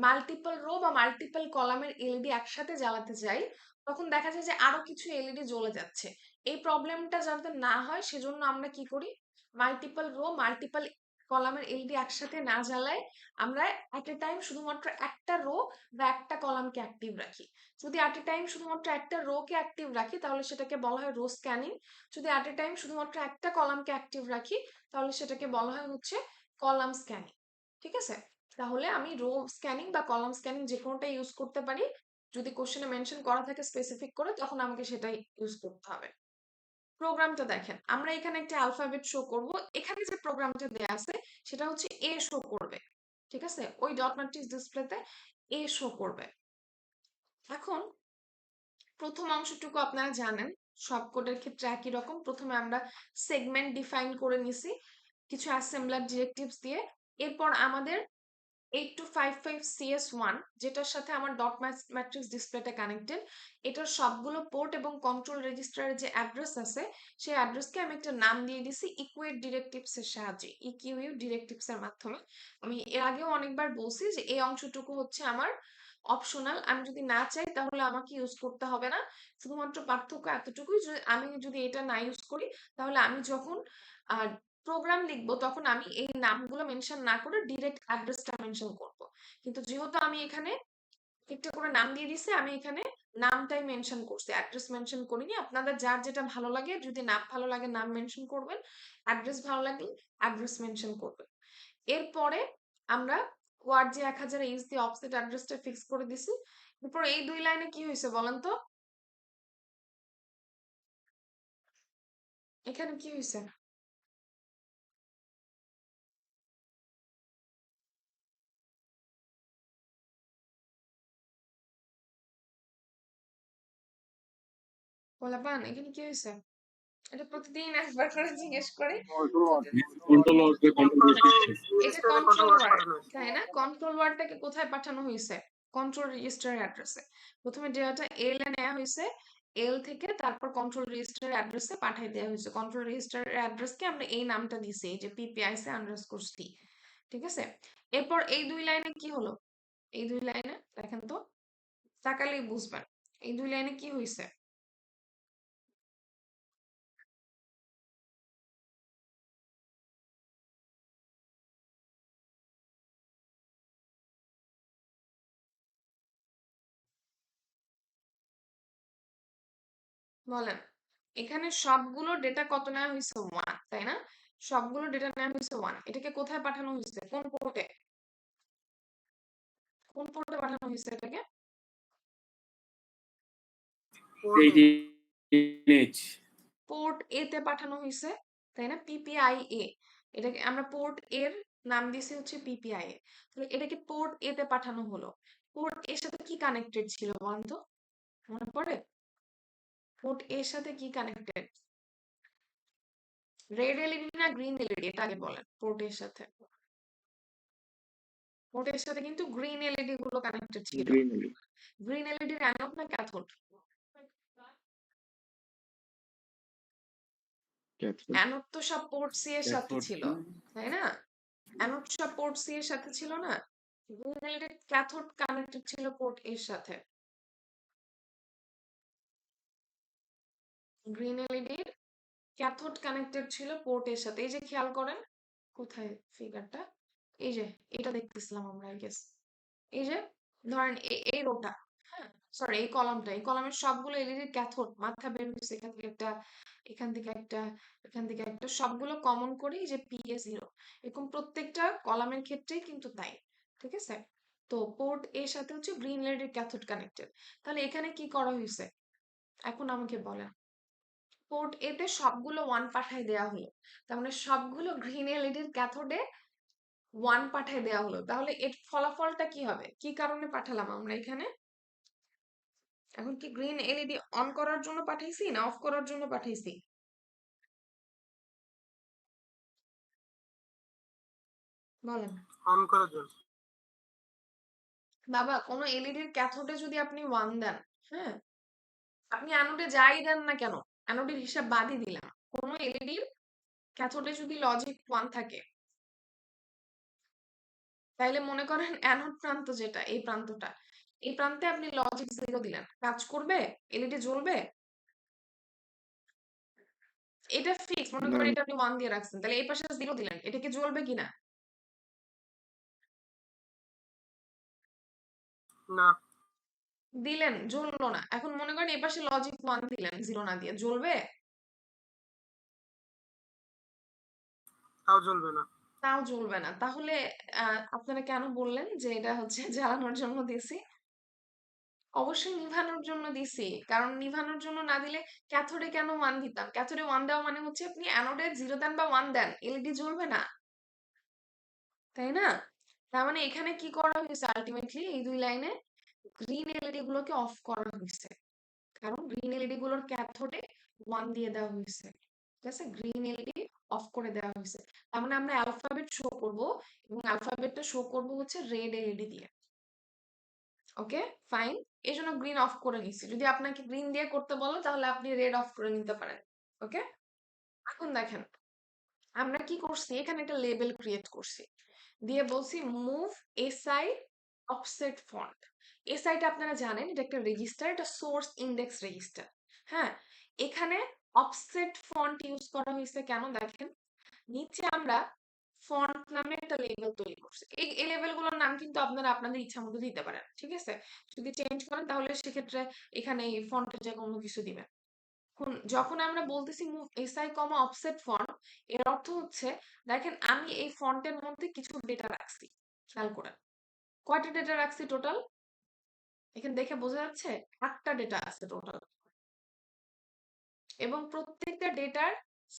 [SPEAKER 1] মাল্টিপল রো বা মাল্টিপল কলামের এলইডি একসাথে জ্বালাতে যাই, তখন দেখা যায় যে আরো কিছু এলইডি জ্বলে যাচ্ছে। এই প্রবলেমটা যাতে না হয় সেজন্য আমরা কি করি, মাল্টিপল রো মাল্টিপল কলামের এলইডি একসাথে না জ্বালায় আমরা অ্যাট এ টাইম শুধুমাত্র একটা রো বা একটা কলামকে অ্যাক্টিভ রাখি। যদি অ্যাট এ টাইম শুধুমাত্র একটা রো কে অ্যাক্টিভ রাখি তাহলে সেটাকে বলা হয় রো স্ক্যানিং। যদি অ্যাট এ টাইম শুধুমাত্র একটা কলামকে অ্যাক্টিভ রাখি তাহলে সেটাকে বলা হয় হচ্ছে কলাম স্ক্যানিং। ঠিক আছে, তাহলে আমি রো স্ক্যানিং বা কলাম স্ক্যানিং যে কোনোটা ইউজ করতে পারি। যদি কোশ্চেনে মেনশন করা থাকে স্পেসিফিক করে, তখন আমাকে সেটাই ইউজ করতে হবে। প্রোগ্রামটা দেখেন, আমরা এখানে একটা অ্যালফাবেট শো করব, এখানে যে প্রোগ্রামটা দেয়া আছে সেটা হচ্ছে এ শো করবে। ঠিক আছে, ওই ডট ম্যাট্রিক্স ডিসপ্লেতে এ শো করবে। এখন প্রথম অংশটুকু আপনারা জানেন, সব কোডের ক্ষেত্রে একই রকম। প্রথমে আমরা সেগমেন্ট ডিফাইন করে নিছি কিছু অ্যাসেম্বলার ডিরেক্টিভস দিয়ে। এরপর আমাদের 8255CS1, যেটার সাথে আমার ডট ম্যাট্রিক্স ডিসপ্লেটা কানেক্টেড, এটার সবগুলো পোর্ট এবং কন্ট্রোল রেজিস্টারের যে অ্যাড্রেস আছে সেই অ্যাড্রেসকে আমি একটা নাম দিয়ে দিছি ইকুয়েট ডিরেক্টিভস এর সাহায্যে, ইকিউইউ ডিরেক্টিভস এর মাধ্যমে। আমি এর আগেও অনেকবার বলছি যে এই অংশটুকু হচ্ছে আমার অপশনাল, আমি যদি না চাই তাহলে আমাকে ইউজ করতে হবে না। শুধুমাত্র পার্থক্য এতটুকুই যে আমি যদি এটা না ইউজ করি তাহলে আমি যখন প্রোগ্রাম লিখবো তখন আমি এই নামগুলো মেনশন না করে ডিরেক্ট অ্যাড্রেসটা মেনশন করব। কিন্তু যেহেতু আমি এখানে একটা করে নাম দিয়ে দিছি, আমি এখানে নামটাই মেনশন করছি, অ্যাড্রেস মেনশন করিনি। আপনাদের যার যেটা ভালো লাগে, যদি নাম ভালো লাগে নাম মেনশন করবেন, অ্যাড্রেস ভালো লাগলে অ্যাড্রেস মেনশন করবেন। এরপরে আমরা ওয়ার্ড যে 1000 দিয়ে অফসেট অ্যাড্রেসটা ফিক্স করে দিছি। এরপর এই 2 লাইনে কি হয়েছে বলেন তো, এখানে কি হয়েছে? বলা পান এখানে কি হয়েছে? এটা প্রতিদিন একবার করে জিজ্ঞেস করে।
[SPEAKER 5] কন্ট্রোল আসবে, কন্ট্রোল
[SPEAKER 1] এটা কন্ট্রোল ওয়ার্ড, তাই না? কন্ট্রোল ওয়ার্ডটাকে কোথায় পাঠানো হয়েছে? কন্ট্রোল রেজিস্টার অ্যাড্রেসে। প্রথমে ডেটাটা এল এ নেওয়া হয়েছে, এল থেকে তারপর কন্ট্রোল রেজিস্টার অ্যাড্রেসে পাঠিয়ে দেওয়া হয়েছে। কন্ট্রোল রেজিস্টার অ্যাড্রেসকে আমরা এই নামটা দিছি, এই যে পিপিআইসি আন্ডারস্কোর সি। ঠিক আছে, এরপর এই 2 লাইনে কি হলো? এই 2 লাইনে দেখেন তো, তাকালেই বুঝবেন এই 2 লাইনে কি হয়েছে। বলেন, এখানে সবগুলো ডেটা কত নেওয়া হয়েছে? 1, তাই না? সবগুলো ডেটা নেওয়া হয়েছে 1। এটাকে কোথায় পাঠানো হয়েছে? কোন পোর্টে? কোন পোর্টে পাঠানো হয়েছে এটাকে? পোর্ট এ তে পাঠানো হয়েছে, তাই না? পিপিআই এ, এটাকে আমরা পোর্ট এর নাম দিয়েছি হচ্ছে পিপিআই এ। তাহলে এটাকে পোর্ট এ তে পাঠানো হলো। পোর্ট এর সাথে কি কানেক্টেড ছিল বলেন তো, মনে পড়ে? পোর্ট এর সাথে কি কানেক্টেড? রেড এলইডি না গ্রিন এলইডি, এটা আগে বলেন। পোর্টের সাথে, পোর্টের সাথে কিন্তু গ্রিন এলইডি গুলো কানেক্টেড ছিল।
[SPEAKER 3] Green LED.
[SPEAKER 1] গ্রিন এলইডির অ্যানোড না ক্যাথোড? অ্যানোড তো সব পোর্ট সি এর সাথে ছিল, তাই না? অ্যানোড সব পোর্ট সি এর সাথে ছিল না? গ্রিন এলইডির ক্যাথোড কানেক্টেড ছিল পোর্ট এর সাথে। গ্রিন এলইডির ক্যাথোড কানেক্টেড ছিল পোর্ট এর সাথে। এই যে খেয়াল করেন, কোথায় ফিগারটা, এই যে এটা দেখতেছিলাম আমরা আই গেস। এই যে ধরেন এই রোটা, হ্যাঁ সরি এই কলামটা, এই কলামের সবগুলো এলইডি ক্যাথোড, মাথা বের হয়েছে এখান থেকে একটা এখান থেকে একটা, এখান থেকে একটা, সবগুলো কমন করি যে PA 0। এরকম প্রত্যেকটা কলামের ক্ষেত্রেই কিন্তু তাই। ঠিক আছে? তো পোর্ট এর সাথে হচ্ছে গ্রিন এলইডি ক্যাথোড কানেক্টেড। তাহলে এখানে কি করা হয়েছে? এখন আমাকে বলেন। পোর্ট এ তে সবগুলো 1 পাঠায় দেয়া হলো। তার মানে সবগুলো গ্রিন এলইডির ক্যাথোডে 1 পাঠায় দেয়া হলো। তাহলে এর ফলাফলটা কি হবে? কি কারণে পাঠালাম আমরা এখানে? এখন কি গ্রিন এলইডি অন করার জন্য পাঠাইছি না অফ করার জন্য পাঠাইছি? বলেন।
[SPEAKER 7] অন করার জন্য।
[SPEAKER 1] বাবা, কোনো এলইডির ক্যাথোডে যদি আপনি 1 দেন, হ্যাঁ, আপনি অ্যানোডে যাই দেন না কেন, অ্যানোডের হিসাব বাদই দিলাম, কোনো এলইডির ক্যাথোডে যদি লজিক 1 থাকে, তাইলে মনে করেন অ্যানোড প্রান্ত যেটা, এই প্রান্তটা, এই প্রান্তে আপনি লজিক 0 দিলেন, কাজ করবে? এলইডি জ্বলবে? এটা ফিক্স, মনে
[SPEAKER 3] না
[SPEAKER 1] করেন এটা আপনি 1 দিয়ে রাখছেন, তাহলে এই পাশে 0 দিলেন, এটা কি জ্বলবে কিনা?
[SPEAKER 7] না,
[SPEAKER 1] দিলেন, জ্বললো না। এখন মনে করেন এই পাশে লজিক 1 দিলেন 0 না দিয়ে, জ্বলবে?
[SPEAKER 7] তাও জ্বলবে না।
[SPEAKER 1] তাও জ্বলবে না। তাহলে আপনারা কেন বললেন যে এটা হচ্ছে জ্বালানোর জন্য দিছি? অবশ্যই নিভানোর জন্য দিছি। কারণ নিভানোর জন্য না দিলে ক্যাথোডে কেন 1 দিতাম? ক্যাথোডে 1 দেওয়া মানে হচ্ছে আপনি অ্যানোডে 0 দেন বা 1 দেন, এলইডি জ্বলবে না। তাই না? তার মানে এখানে কি করা হয়েছে আলটিমেটলি, এই 2 লাইনে গ্রিন এলইডি গুলোকে অফ করা হয়েছে। কারণ গ্রিন এলইডি গুলোর ক্যাথোডে 1 দিয়ে দেওয়া হয়েছে। ঠিক আছে? গ্রিন এলইডি অফ করে দেওয়া হয়েছে। তার মানে আমরা অ্যালফাবেট শো করব, এবং অ্যালফাবেটটা শো করব হচ্ছে রেড এলইডি দিয়ে। ওকে, ফাইন। এই জন্য গ্রিন অফ করে নিচ্ছি। যদি আপনাকে গ্রিন দিয়ে করতে বলো তাহলে আপনি রেড অফ করে নিতে পারেন। ওকে, এখন দেখেন আমরা কি করছি, এখানে একটা লেবেল ক্রিয়েট করছি, দিয়ে বলছি মুভ এসআই অফসেট ফন্ট। এসআইটা আপনারা জানেন এটা একটা রেজিস্টার, এটা সোর্স ইন্ডেক্স রেজিস্টার। হ্যাঁ, এখানে অফসেট ফন্ট ইউজ করা হয়েছে কেন দেখেন, নিচে আমরা ফন্ট নামে একটা লেবেল তৈরি করছি। এই লেবেলগুলোর নাম কিন্তু আপনারা আপনাদের ইচ্ছা মতো দিতে পারেন। ঠিক আছে? যদি চেঞ্জ করেন তাহলে সেক্ষেত্রে এখানে এই ফন্টের জায়গায় অন্য কিছু দিবেন। যখন আমরা বলতেছি মুভ এসআই কমা অফসেট ফন্ট, এর অর্থ হচ্ছে দেখেন আমি এই ফন্টের মধ্যে কিছু ডেটা রাখছি। খেয়াল করেন কয়টা ডেটা রাখছি টোটাল, এখানে দেখে বোঝা যাচ্ছে 8টা ডেটা আছে টোটাল, এবং প্রত্যেকটা ডেটার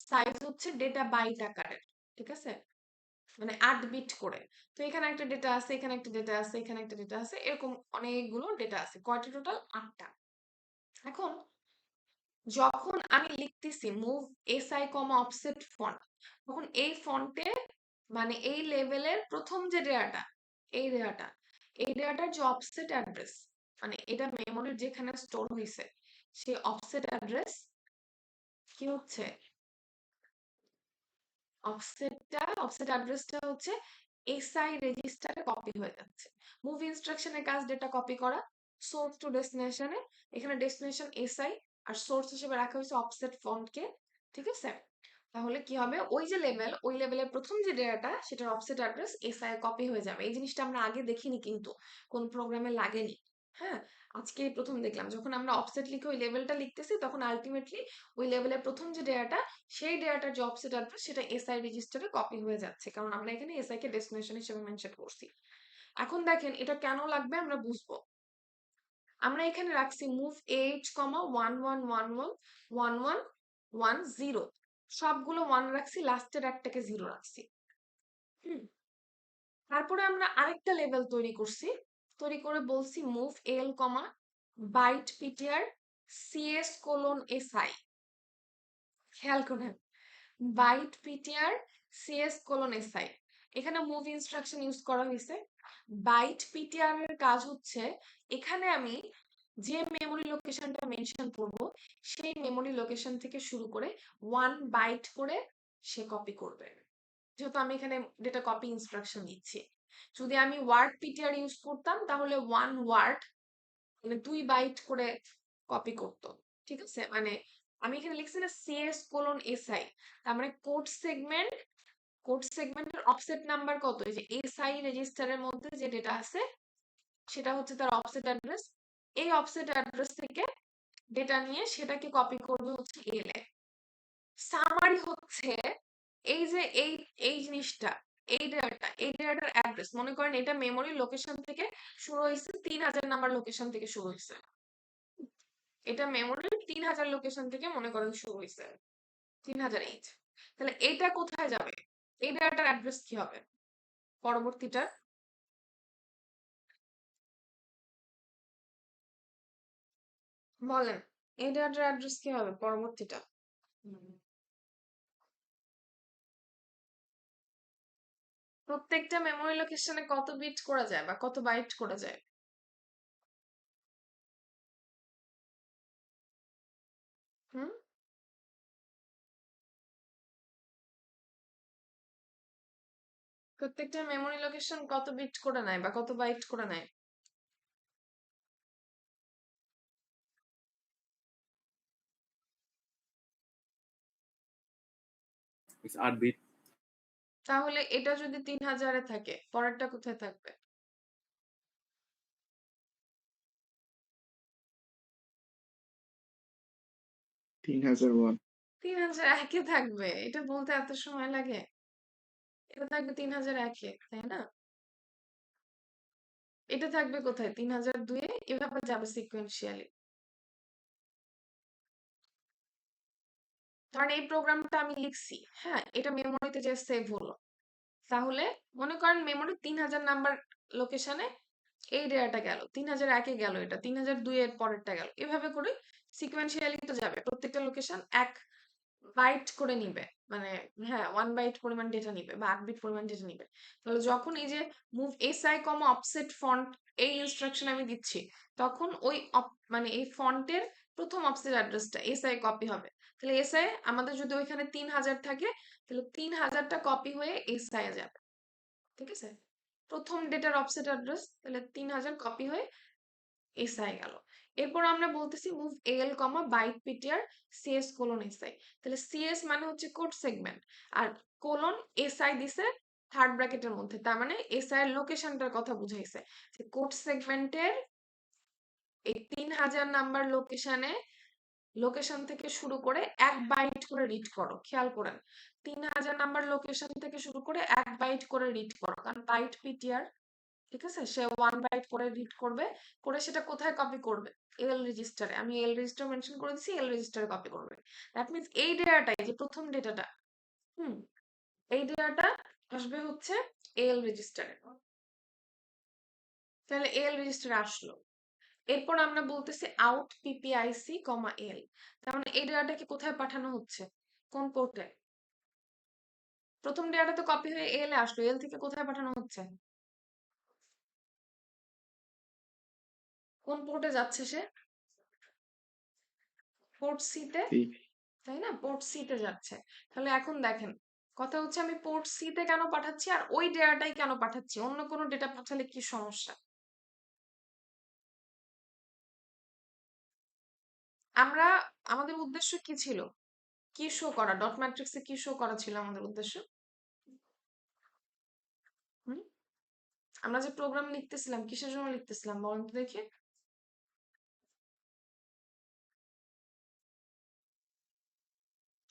[SPEAKER 1] সাইজ হচ্ছে ডেটা বাইট আকারের। ঠিক আছে? মানে 8 বিট করে। তো এখানে একটা ডেটা আছে, এখানে একটা ডেটা আছে, এখানে একটা ডেটা আছে, এরকম অনেকগুলো ডেটা আছে। কয়টা টোটাল? 8টা। এখন যখন আমি লিখতেছি মুভ এসআই কমা অফসেট ফন্ট, তখন এই ফন্টে মানে এই লেভেলের প্রথম যে ডেটাটা, এই ডেটাটা, এই ডেটাটার যে অফসেট অ্যাড্রেস, মানে এটা মেমোরির যেখানে স্টোর হয়েছে, সেই অফসেট অ্যাড্রেস কি হচ্ছে, অফসেট অ্যাড্রেসটা হচ্ছে এসআই রেজিস্টারে কপি হয়ে যাচ্ছে। মুভ ইনস্ট্রাকশনের কাজ ডেটা কপি করা সোর্স টু ডেস্টিনেশনে, এখানে ডেস্টিনেশন এসআই আর সোর্স হিসেবে রাখা হয়েছে অফসেট ফন্টকে। ঠিক আছে? তাহলে কি হবে, ওই যে লেভেল, ওই লেভেলের প্রথম যে ডেটাটা সেটার অফসেট অ্যাড্রেস এসআই কপি হয়ে যাবে। এই জিনিসটা আমরা আগে দেখিনি, কিন্তু কোন প্রোগ্রামে লাগেনি। হ্যাঁ, আজকে প্রথম দেখলাম। যখন আমরা অফসেট লিখে ওই লেভেলটা লিখতেছি তখন আলটিমেটলি ওই লেভেলের প্রথম যে ডেটাটা, সেই ডেটাটার যে অফসেট অ্যাড্রেস সেটা এসআই রেজিস্টারে কপি হয়ে যাচ্ছে, কারণ আমরা এখানে এসআই কে ডেস্টিনেশন হিসেবে মেনশন করছি। এখন দেখেন এটা কেন লাগবে আমরা বুঝবো। আমরা এখানে রাখছি মুভ এইচ কমা 11111110, সবগুলো 1 রাখছি, লাস্টের একটাকে 0 রাখছি। তারপরে আমরা আরেকটা লেভেল তৈরি করছি, তৈরি করে বলছি move L comma byte PTR CS colon SI. খেয়াল করেন, byte PTR CS colon SI, এখানে মুভ ইনস্ট্রাকশন ইউজ করা হয়েছে। বাইট পিটিআর এর কাজ হচ্ছে এখানে আমি যে মেমোরি লোকেশনটা মেনশন করব, সেই মেমোরি লোকেশন থেকে শুরু করে 1 বাইট করে সে কপি করবে। যেহেতু আমি এখানে ডেটা কপি ইনস্ট্রাকশন দিচ্ছি, যদি আমি ওয়ার্ড পিটিআর ইউজ করতাম তাহলে 1 ওয়ার্ড মানে 2 বাইট করে কপি করতো। ঠিক আছে? মানে আমি এখানে লিখছি না সিএস কোলন এসআই, তার মানে কোড সেগমেন্টের অফসেট নাম্বার কত, এই যে এসআই রেজিস্টারের মধ্যে যে ডেটা আছে সেটা হচ্ছে তার অফসেট অ্যাড্রেস। এই অফসেট অ্যাড্রেস থেকে ডেটা নিয়ে সেটাকে কপি করবে হচ্ছে এল এ। মেমোরি হচ্ছে এই যে এই জিনিসটা, এই ডেটাটার অ্যাড্রেস। মনে করেন এটা মেমোরি লোকেশন থেকে শুরু হয়েছে, 3000 নাম্বার লোকেশন থেকে শুরু হয়েছে। এটা মেমোরির 3000 লোকেশন থেকে মনে করেন শুরু হয়েছে, 3008। তাহলে এটা কোথায় যাবে? এই ডেটাটার অ্যাড্রেস কি হবে পরবর্তীটা? বলেন, এই ডেটাটার অ্যাড্রেস কি হবে পরবর্তীটা? প্রত্যেকটা মেমোরি লোকেশনে কত বিট করা যায় বা কত বাইট করা যায়? হুম, প্রত্যেকটা মেমোরি লোকেশন কত বিট করে নেয় বা কত বাইট করে নেয়?
[SPEAKER 5] It's 8 bit.
[SPEAKER 1] তাহলে এটা যদি 3000-এ থাকে, পরেরটা কোথায় থাকবে?
[SPEAKER 3] তিন হাজার ওয়ান
[SPEAKER 1] 3001-এ থাকবে। এটা বলতে এত সময় লাগে? এটা থাকবে 3001-এ, তাই না? এটা থাকবে কোথায়? 3002-এ। এভাবে যাবে সিকুয়েন্সিয়ালি। ধরেন এই প্রোগ্রামটা আমি লিখছি, হ্যাঁ, এটা মেমোরিতে যে সেভ হলো। তাহলে মনে করেন মেমোরি 3000 নাম্বার লোকেশনে এই ডেটাটা গেল, 3001-এ গেল, এটা 3002-এর পরেরটা গেল। এভাবে করে সিকুয়েন্সিয়ালি তো যাবে। প্রত্যেকটা লোকেশন 1 বাইট করে নিবে, মানে হ্যাঁ 1 বাইট পরিমাণ ডেটা নিবে বা 8 বিট পরিমাণ ডেটা নিবে। তাহলে যখন এই যে মুভ এসআই কমা অফসেট ফন্ট এই ইনস্ট্রাকশন আমি দিচ্ছি, তখন ওই মানে এই ফন্টের প্রথম অফসেট অ্যাড্রেসটা এসআই কপি হবে। তাহলে এসআই আমাদের যদি ওইখানে 3000 থাকে, তাহলে 3000টা কপি হয়ে এসআই এ যাবে। ঠিক আছে, প্রথম ডেটার অফসেট অ্যাড্রেস, তাহলে 3000 কপি হয়ে এসআই গেল। এরপর আমরা বলতেছি move L comma byte PTR CS colon SI. তাহলে সিএস মানে হচ্ছে কোড সেগমেন্ট, আর কোলন এসআই দিছে থার্ড ব্র্যাকেটের মধ্যে, তার মানে এসআই এর লোকেশনটার কথা বুঝাইছে যে কোড সেগমেন্টের এই 3000 নাম্বার লোকেশন থেকে শুরু করে 1 বাইট করে রিড করো। খেয়াল করেন, 3000 নাম্বার লোকেশন থেকে শুরু করে 1 বাইট করে রিড করো, কারণ বাইট পিটিআর, ঠিক আছে, সে 1 বাইট করে রিড করবে, করে সেটা কোথায় কপি করবে? এল রেজিস্টারে। আমি এল রেজিস্টার মেনশন করে দিছি, এল রেজিস্টারে কপি করবে। দ্যাট মিন্স এই ডেটাটাই, যে প্রথম ডেটাটা, এই ডেটাটা আসবে হচ্ছে এল রেজিস্টারে। তাহলে এল রেজিস্টারে আসলো। এরপর আমরা বলতেছি আউট পিপিআইসি কমা এল। তার মানে এই ডেটাটাকে কোথায় পাঠানো হচ্ছে? কোন পোর্টে? প্রথম ডেটাটা তো কপি হয়ে এল এ আসলো, এল থেকে কোথায় পাঠানো হচ্ছে? কোন পোর্টে যাচ্ছে সে? পোর্ট সি তে, তাই না? পোর্ট সি তে যাচ্ছে। তাহলে এখন দেখেন, কথা হচ্ছে আমি পোর্ট সি তে কেন পাঠাচ্ছি আর ওই ডেটাটাই কেন পাঠাচ্ছি? অন্য কোনো ডেটা পাঠালে কি সমস্যা? আমরা, আমাদের উদ্দেশ্য কি ছিল? কি শো করা? ডট ম্যাট্রিক্সে কি শো করা ছিল আমাদের উদ্দেশ্য? হুম, আমরা যে প্রোগ্রাম লিখতেছিলাম কিসের জন্য লিখতেছিলাম বলেন তো দেখি?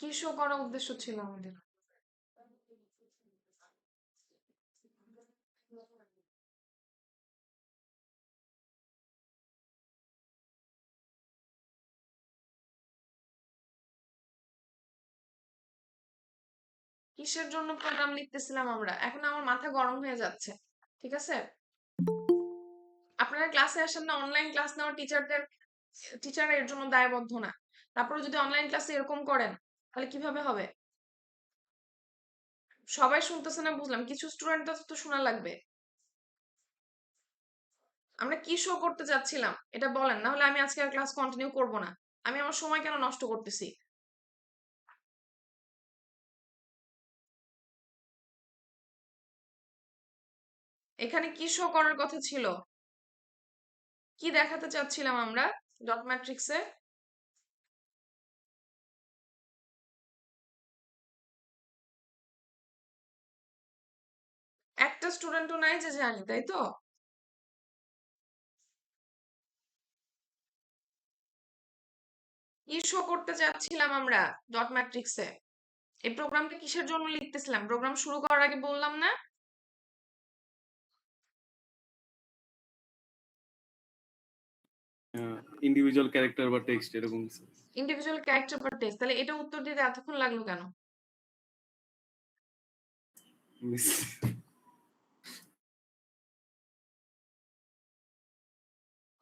[SPEAKER 1] কি শো করার উদ্দেশ্য ছিল আমাদের? কিসের জন্য প্রোগ্রাম লিখতেছিলাম আমরা? এখন আমার মাথা গরম হয়ে যাচ্ছে, ঠিক আছে? আপনারা ক্লাসে আসেন না, অনলাইন ক্লাস নেওয়া টিচার এর জন্য দায়বদ্ধ না। তারপরে যদি অনলাইন ক্লাসে এরকম করেন, তাহলে কিভাবে হবে? সবাই শুনতেছে না বুঝলাম, কিছু স্টুডেন্ট তো শোনা লাগবে। আমরা কি শো করতে যাচ্ছিলাম এটা বলেন, না হলে আমি আজকে আর ক্লাস কন্টিনিউ করব না। আমি আমার সময় কেন নষ্ট করতেছি? এখানে কি শো করার কথা ছিল? কি দেখাতে চাচ্ছিলাম আমরা ডট ম্যাট্রিক্সে? একটা স্টুডেন্টও নাই যে জানি, তাই তো? কি শো করতে চাচ্ছিলাম আমরা ডট ম্যাট্রিক্সে? এই প্রোগ্রামটা কিসের জন্য লিখতেছিলাম? প্রোগ্রাম শুরু করার আগে বললাম না?
[SPEAKER 5] ইন্ডিভিজুয়াল ক্যারেক্টার বা টেক্সট এরকম কিছু।
[SPEAKER 1] ইন্ডিভিজুয়াল ক্যারেক্টার পার টেক্সট। তাহলে এটা উত্তর দিতে এতক্ষণ লাগলো কেন?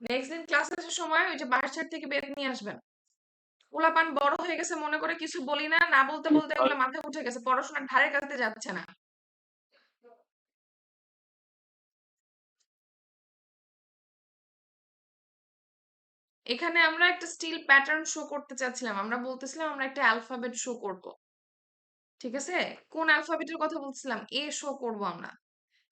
[SPEAKER 1] নেক্সট দিন ক্লাস আসার সময় ওই যে বাসার থেকে বের নিয়ে আসবেন। পোলাপান বড় হয়ে গেছে মনে করে কিছু বলি না, না বলতে বলতে এগুলো মাথায় উঠে গেছে, পড়াশোনার ধারে কাছে যাচ্ছে না। এখানে আমরা একটা স্টিল প্যাটার্ন শো করতে চাচ্ছিলাম, আমরা বলতেছিলাম আমরা একটা অ্যালফাবেট শো করব, ঠিক আছে? কোন অ্যালফাবেটের কথা বলছিলাম? এ শো করব আমরা।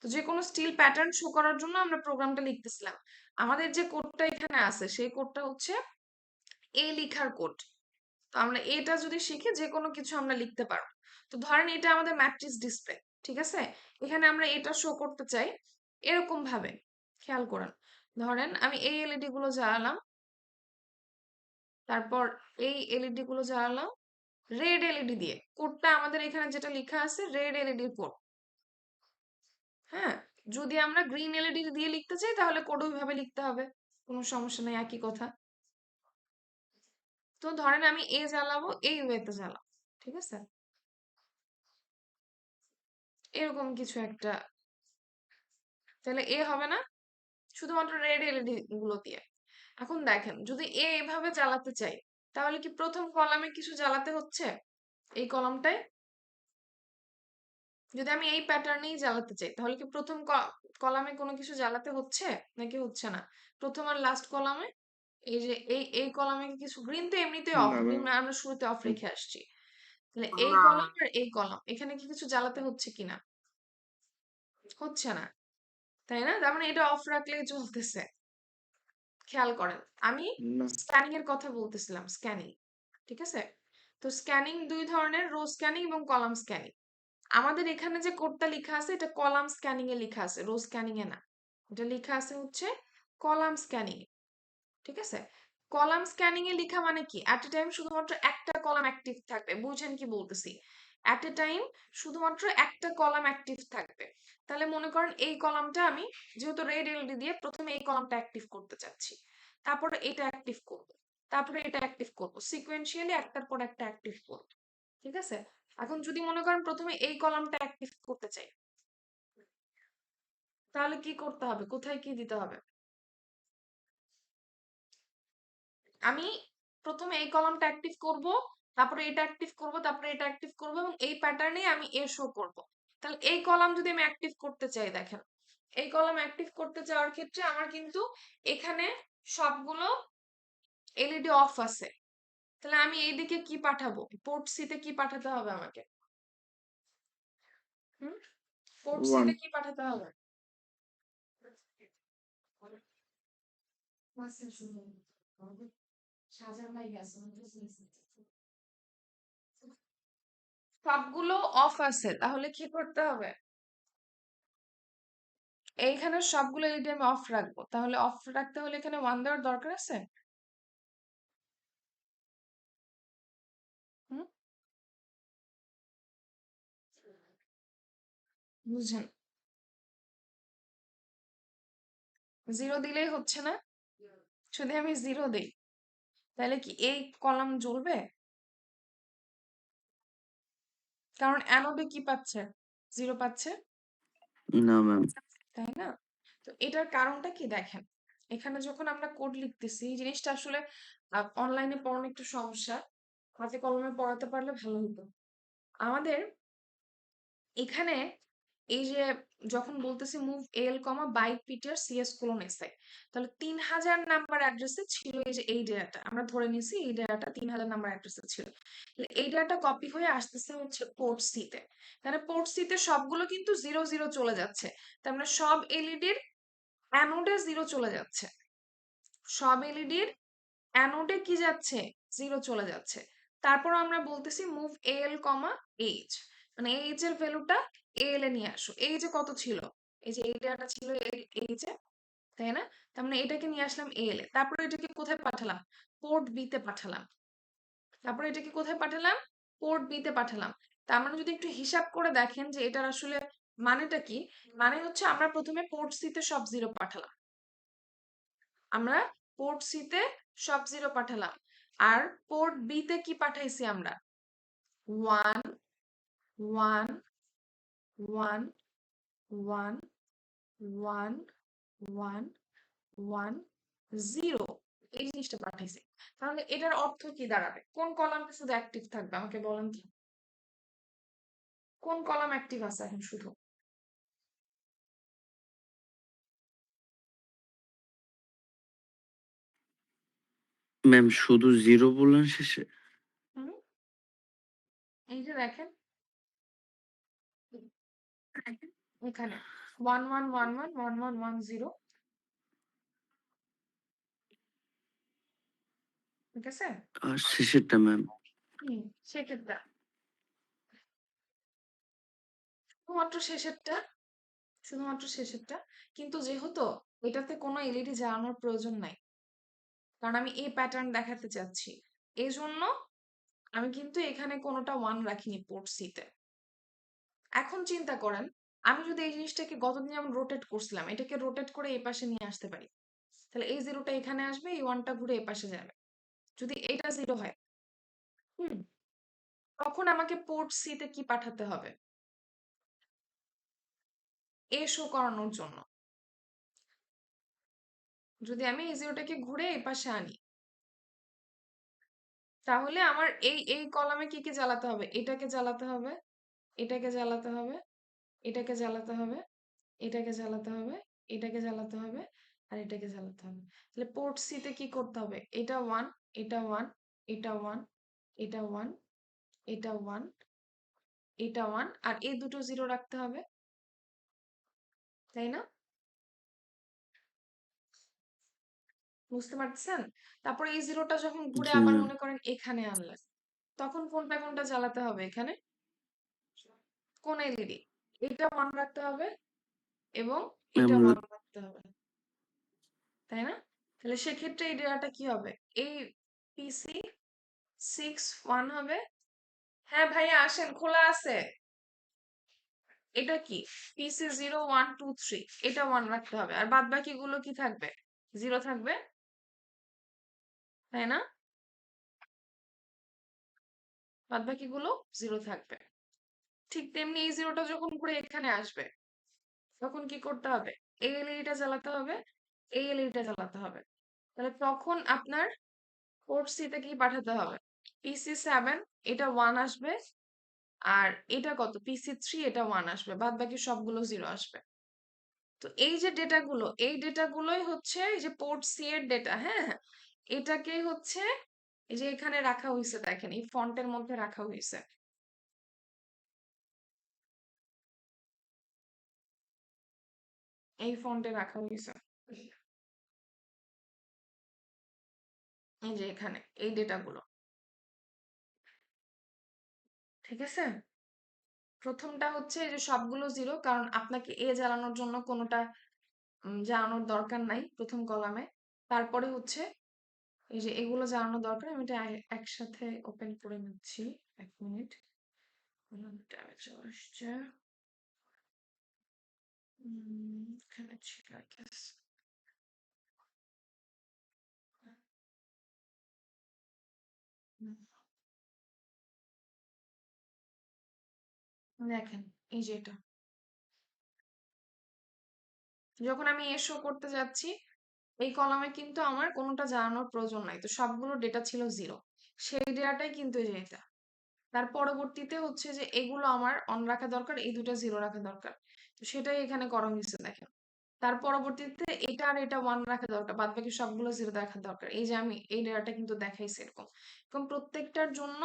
[SPEAKER 1] তো যে কোনো স্টিল প্যাটার্ন শো করার জন্য আমরা প্রোগ্রামটা লিখতেছিলাম। আমাদের যে কোডটা এখানে আছে সেই কোডটা হচ্ছে এ লিখার কোড। তো আমরা এটা যদি শিখি যে কোনো কিছু আমরা লিখতে পারবো। তো ধরেন এটা আমাদের ম্যাট্রিক্স ডিসপ্লে, ঠিক আছে? এখানে আমরা এটা শো করতে চাই এরকম ভাবে, খেয়াল করেন। ধরেন আমি এই এলইডি গুলো জ্বালালাম, তারপর এই এলইডি গুলো জ্বালালাম রেড এলইডি দিয়ে। কোডটা আমাদের এখানে যেটা লেখা আছে রেড এলইডির কোড। হ্যাঁ, যদি আমরা গ্রিন এলইডি দিয়ে লিখতে চাই তাহলে কোড ওইভাবে লিখতে হবে, কোনো সমস্যা নেই, একই কথা। তো ধরেন আমি এ জ্বালাবো এই ওয়েতে জ্বালাবো, ঠিক আছে? এরকম কিছু একটা, তাহলে এ হবে না? শুধুমাত্র রেড এলইডি গুলো দিয়ে। এখন দেখেন যদি এ এভাবে জ্বালাতে চাই তাহলে কি প্রথম কলামে কিছু জ্বালাতে হচ্ছে? এই কলামটায় যদি আমি এই প্যাটার্নেই জ্বালাতে চাই তাহলে কি প্রথম কলামে কোনো কিছু জ্বালাতে হচ্ছে নাকি হচ্ছে না? প্রথম আর লাস্ট কলামে এই যে এই কলামে কিছু, গ্রিন তো এমনিতেই অফ,
[SPEAKER 3] না
[SPEAKER 1] গ্রিন
[SPEAKER 3] ম্যাম।
[SPEAKER 1] আমরা শুরুতে অফ রেখে আসছি। তাহলে এই
[SPEAKER 7] না
[SPEAKER 1] কলাম আর এই কলাম এখানে কি কিছু জ্বালাতে হচ্ছে কিনা? হচ্ছে না, তাই না? তার মানে এটা অফ রাখলেই চলতেছে। খেয়াল করেন, আমি
[SPEAKER 3] না
[SPEAKER 1] স্ক্যানিং এর কথা বলতেছিলাম, স্ক্যানিং, ঠিক আছে? তো স্ক্যানিং দুই ধরনের, রো স্ক্যানিং এবং কলাম স্ক্যানিং। আমাদের এখানে যে কোডটা লেখা আছে এটা কলাম স্ক্যানিং এ লেখা আছে, রো স্ক্যানিং এ না। এটা লেখা আছে হচ্ছে কলাম স্ক্যানিং, ঠিক আছে? কলাম স্ক্যানিং এ লেখা মানে কি? অ্যাট এ টাইম শুধুমাত্র একটা কলাম অ্যাক্টিভ থাকবে। বুঝেন কি বলতেছি? অ্যাট এ টাইম শুধুমাত্র একটা কলাম অ্যাক্টিভ থাকবে। তাহলে মনে করেন এই কলামটা আমি যেহেতু রেড এলইডি দিয়ে প্রথমে এই কলামটা অ্যাক্টিভ করতে চাচ্ছি, তারপরে এটা অ্যাক্টিভ করব, তারপরে এটা অ্যাক্টিভ করব, সিকোয়েন্সিয়ালি একটার পর একটা অ্যাক্টিভ করব, ঠিক আছে? এখন যদি মনে করেন প্রথমে এই কলামটা অ্যাক্টিভ করতে চাই তাহলে কি করতে হবে? কোথায় কি দিতে হবে? আমি প্রথমে এই কলামটা অ্যাক্টিভ করব, তারপরে এটা অ্যাক্টিভ করব, তারপরে এটা অ্যাক্টিভ করব এবং এই প্যাটার্নে আমি এ শো করব। তাহলে এই কলাম যদি আমি অ্যাক্টিভ করতে চাই, দেখেন এই কলাম অ্যাক্টিভ করতে চাওয়ার ক্ষেত্রে আমার কিন্তু এখানে সবগুলো এলইডি অফ আছে। তাহলে আমি এইদিকে কি পাঠাবো? পোর্ট সি তে কি পাঠাতে হবে আমাকে? হুম, পোর্ট সি
[SPEAKER 3] 1
[SPEAKER 1] তে কি পাঠাতে হবে? সবগুলো অফ আছে, তাহলে কি করতে হবে? এইখানে সবগুলো এলইডি আমি অফ রাখবো, তাহলে অফ রাখতে হলে এখানে 1 দেওয়ার দরকার আছে? হুম, বুঝছেন? 0 দিলেই হচ্ছে না? যদি আমি 0 দিই তাহলে কি এই কলাম জ্বলবে? কারণ অ্যানোডে কি পাচ্ছে? 0 পাচ্ছে,
[SPEAKER 2] না ম্যাম।
[SPEAKER 1] তাই না? তো এটার কারণটা কি দেখেন, এখানে যখন আমরা কোড লিখতেছি এই জিনিসটা আসলে অনলাইনে পড়ানো একটু সমস্যা, হাতে কলমে পড়াতে পারলে ভালো হতো। আমাদের এখানে এই যে যখন বলতেছি move L comma byte PTR CS colon SI, তাহলে 3000 নাম্বার অ্যাড্রেসে ছিল এই যে এই ডেটাটা, আমরা ধরে নিছি এই ডেটাটা 3000 নাম্বার অ্যাড্রেসে ছিল। তাহলে এই ডেটাটা কপি হয়ে আসতেছে হচ্ছে পোর্ট সি তে। তাহলে পোর্ট সি তে সবগুলো কিন্তু 0 0 চলে যাচ্ছে, তার মানে সব এলইডির অ্যানোডে 0 চলে যাচ্ছে, সব এলইডির অ্যানোডে কি যাচ্ছে? 0 চলে যাচ্ছে। তারপর আমরা বলতেছি মুভ এল কমা এইচ, মানে এইচ এর ভ্যালুটা এল এ নিয়ে আসো। এই যে কত ছিল, এই যে এই ডেটা ছিল এইচ এ, তাই না? তার মানে এটাকে নিয়ে আসলাম এল এ, তারপরে এটাকে কোথায় পাঠালাম? পোর্ট বি তে পাঠালাম। তারপরে এটাকে কোথায় পাঠালাম? পোর্ট বি তে পাঠালাম। তার মানে যদি একটু হিসাব করে দেখেন যে এটার আসলে মানেটা কি, মানে হচ্ছে আমরা প্রথমে পোর্ট সি তে সব জিরো পাঠালাম, আমরা পোর্ট সি তে সব জিরো পাঠালাম, আর পোর্ট বি তে কি পাঠাইছি আমরা, 1 1 1 1 1 1 1 0 এই জিনিসটা পাঠাইছি। তাহলে এটার অর্থ কি দাঁড়াবে? কোন কলামটা শুধু অ্যাক্টিভ থাকবে আমাকে বলেন তো, কোন কলাম অ্যাক্টিভ আছে এখন শুধু?
[SPEAKER 2] ম্যাম শুধু জিরো বললেন শেষে?
[SPEAKER 1] হুম, এই যে দেখেন এখানে 1 1 1 1 1 1 1 0, ঠিক আছে?
[SPEAKER 2] আর শেষেরটা ম্যাম?
[SPEAKER 1] সেক্ষেত্রে শুধুমাত্র শেষেরটা, শুধুমাত্র শেষেরটা। কিন্তু যেহেতু এটাতে কোনো এলইডি জ্বালানোর প্রয়োজন নাই, কারণ আমি এই প্যাটার্ন দেখাতে চাচ্ছি, এই জন্য আমি কিন্তু এখানে কোনোটা 1 রাখিনি পোর্ট সি তে। এখন চিন্তা করেন, আমি যদি এই জিনিসটাকে গতদিন যেমন রোটেট করছিলাম, এটাকে রোটেট করে এই পাশে নিয়ে আসতে পারি, তাহলে এই জিরোটা এখানে আসবে, এই ওয়ানটা ঘুরে এই পাশে যাবে। যদি এটা জিরো হয়, হুম, তখন আমাকে পোর্ট সি তে কি পাঠাতে হবে? এ শো করানোর জন্য। যদি আমি এই জিরোটাকে ঘুরে এই পাশে আনি, তাহলে আমার এই এই কলামে কি কি জ্বালাতে হবে? এটাকে জ্বালাতে হবে, এটাকে জ্বালাতে হবে, এটাকে জ্বালাতে হবে, এটাকে জ্বালাতে হবে, এটাকে জ্বালাতে হবে, আর এটাকে জ্বালাতে হবে। তাহলে পোর্ট সি তে কি করতে হবে? এটা 1, এটা 1, এটা 1, এটা 1, এটা 1, এটা 1, আর এই দুটো জিরো রাখতে হবে, তাই না? বুঝতে পারছেন? তারপরে এই জিরোটা যখন ঘুরে
[SPEAKER 2] জি
[SPEAKER 1] আবার
[SPEAKER 2] ম্যাম।
[SPEAKER 1] মনে করেন এখানে আনলেন, তখন কোনটা কোনটা জ্বালাতে হবে এখানে? কোন এলইডি? এটা 1 রাখতে হবে এবং
[SPEAKER 2] ম্যাম
[SPEAKER 1] এটা 1 রাখতে হবে, তাই না? তাহলে সেক্ষেত্রে এই ডেটাটা কি হবে? এই পিসি 6 1 হবে। হ্যাঁ ভাইয়া আসেন, খোলা আছে। এটা কি? পিসি 0 1 2 3, এটা 1 রাখতে হবে, আর বাদ বাকি গুলো কি থাকবে? 0 থাকবে, তাই না? বাদ বাকি গুলো 0 থাকবে। ঠিক তেমনি এই জিরোটা যখন ঘুরে এখানে আসবে, তখন কি করতে হবে? এই এলইডিটা জ্বালাতে হবে, এই এলইডিটা জ্বালাতে হবে। তাহলে তখন আপনার পোর্ট সি তে কি পাঠাতে হবে? পিসি 7 এটা 1 আসবে, আর এটা কত? পিসি 3 এটা 1 আসবে, বাদ বাকি সবগুলো 0 আসবে। তো এই যে ডেটাগুলো, এই ডেটাগুলোই হচ্ছে এই যে পোর্ট সি এর ডেটা, হ্যাঁ? এটাকেই হচ্ছে এই যে এখানে রাখা হয়েছে, দেখেন এই ফন্টের মধ্যে রাখা হয়েছে। এই ফন্টে রাখা হয়েছে। এই যে এখানে এই ডেটাগুলো, ঠিক আছে? প্রথমটা হচ্ছে এই যে সবগুলো 0, কারণ আপনাকে এ জ্বালানোর জন্য কোনোটা জ্বালানোর দরকার নাই প্রথম কলামে। তারপরে হচ্ছে এই যে এগুলো জ্বালানো দরকার, আমি এটা একসাথে ওপেন করে নিচ্ছি। 1 মিনিট, ট্যাবে চলে আসছে। এখানে ছিল I guess। দেখেন এই যে এটা, যখন আমি এ শো করতে যাচ্ছি, এই কলামে কিন্তু আমার কোনোটা জ্বালানোর প্রয়োজন নাই, তো সবগুলো ডেটা ছিল 0, সেই ডেটাটাই কিন্তু এই যে এটা। তার পরবর্তীতে হচ্ছে যে এগুলো আমার অন রাখা দরকার, এই দুটো 0 রাখা দরকার, তো সেটাই এখানে করা হয়েছে, দেখেন। তার পরবর্তীতে এটা আর এটা 1 রাখা দরকার, বাদ বাকি সবগুলো 0 রাখা দরকার। এই যে আমি এই ডেটাটা কিন্তু দেখাইছি এরকম, এবং প্রত্যেকটার জন্য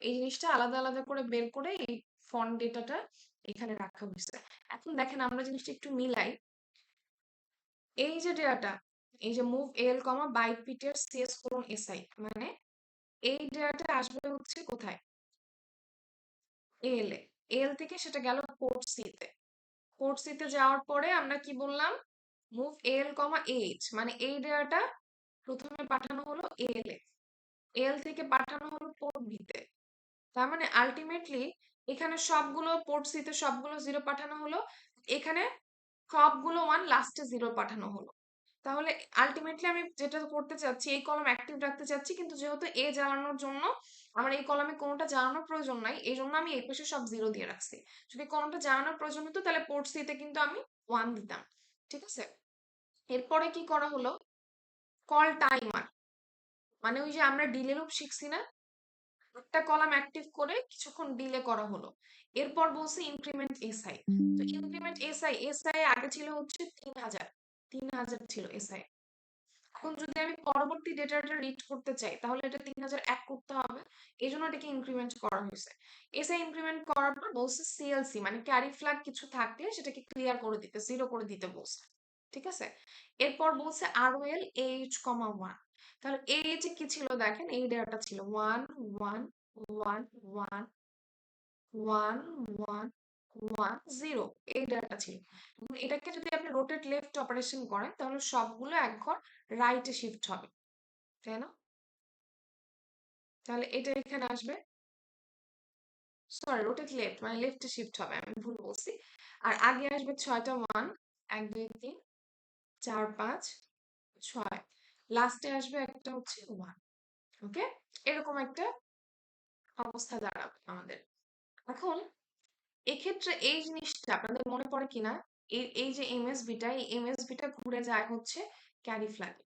[SPEAKER 1] এই জিনিসটা আলাদা আলাদা করে বের করে এই ফন্ট ডেটাটা এখানে রাখা হয়েছে। এখন দেখেন আমরা জিনিসটা একটু মিলাই। এই যে ডেটাটা, এই যে move L comma byte পিটের CS colon SI, মানে এই ডেটাটা আসবে হচ্ছে কোথায়? এল এ। এল থেকে সেটা গেল পোর্ট সি তে। পোর্ট সি তে যাওয়ার পরে আমরা কি বললাম? মুভ এল কমা এইচ, মানে এই ডেটাটা প্রথমে পাঠানো হলো এল এ, এল থেকে পাঠানো হলো পোর্ট বি তে। তার মানে আলটিমেটলি এখানে সবগুলো পোর্ট সি তে সবগুলো 0 পাঠানো হলো, এখানে সবগুলো 1 লাস্টে 0 পাঠানো হলো। তাহলে আলটিমেটলি আমি যেটা করতে চাচ্ছি, এই কলাম অ্যাক্টিভ রাখতে চাচ্ছি, কিন্তু যেহেতু এ জ্বালানোর জন্য আমার এই কলামে কোনোটা জ্বালানোর প্রয়োজন নাই, এই জন্য আমি এই পাশে সব 0 দিয়ে রাখছি। যদি কোনোটা জ্বালানোর প্রয়োজন হতো তাহলে পোর্ট সি তে কিন্তু আমি 1 দিতাম। ঠিক আছে, এরপরে কি করা হলো, কল টাইমার, মানে ওই যে আমরা ডিলে লুপ শিখছি না, একটা কলাম অ্যাক্টিভ করে কিছুক্ষণ ডিলে করা হলো। এরপর বলছে ইনক্রিমেন্ট এসআই। তো ইনক্রিমেন্ট এসআই আগে ছিল হচ্ছে 3000 ছিল এসআই। এখন যদি আমি পরবর্তী ডেটাটা রিড করতে চাই তাহলে এটা 3001 করতে হবে, এই জন্য এটাকে ইনক্রিমেন্ট করা হয়েছে। এসআই ইনক্রিমেন্ট করার পর বলছে সিএলসি, মানে ক্যারি ফ্ল্যাগ কিছু থাকলে সেটাকে ক্লিয়ার করে দিতে, 0 করে দিতে বলছে। ঠিক আছে, এরপর বলছে আরওএল এইচ কমা 1। তাহলে এইচ কি ছিল দেখেন, এই ডেটাটা ছিল 1 1 1 1 1 1 1 0, এই ডেটাটা ছিল। এবং এটাকে যদি আপনি রোটেট লেফট অপারেশন করেন তাহলে সবগুলো এক ঘর রাইটে শিফট হবে, তাই না? তাহলে এটা এখানে আসবে, সরি রোটেট লেফট মানে লেফটে শিফট হবে, আমি ভুল বলছি। আর আগে আসবে 6টা 1, 1 2 3 4 5 6, লাস্টে আসবে একটা হচ্ছে 1। ওকে, এরকম একটা অবস্থা দাঁড়াবে আমাদের। এখন এক্ষেত্রে এই জিনিসটা আপনাদের মনে পড়ে কিনা, এই যে এমএসবিটা, এই এমএসবিটা ঘুরে যায় হচ্ছে ক্যারি ফ্ল্যাগে,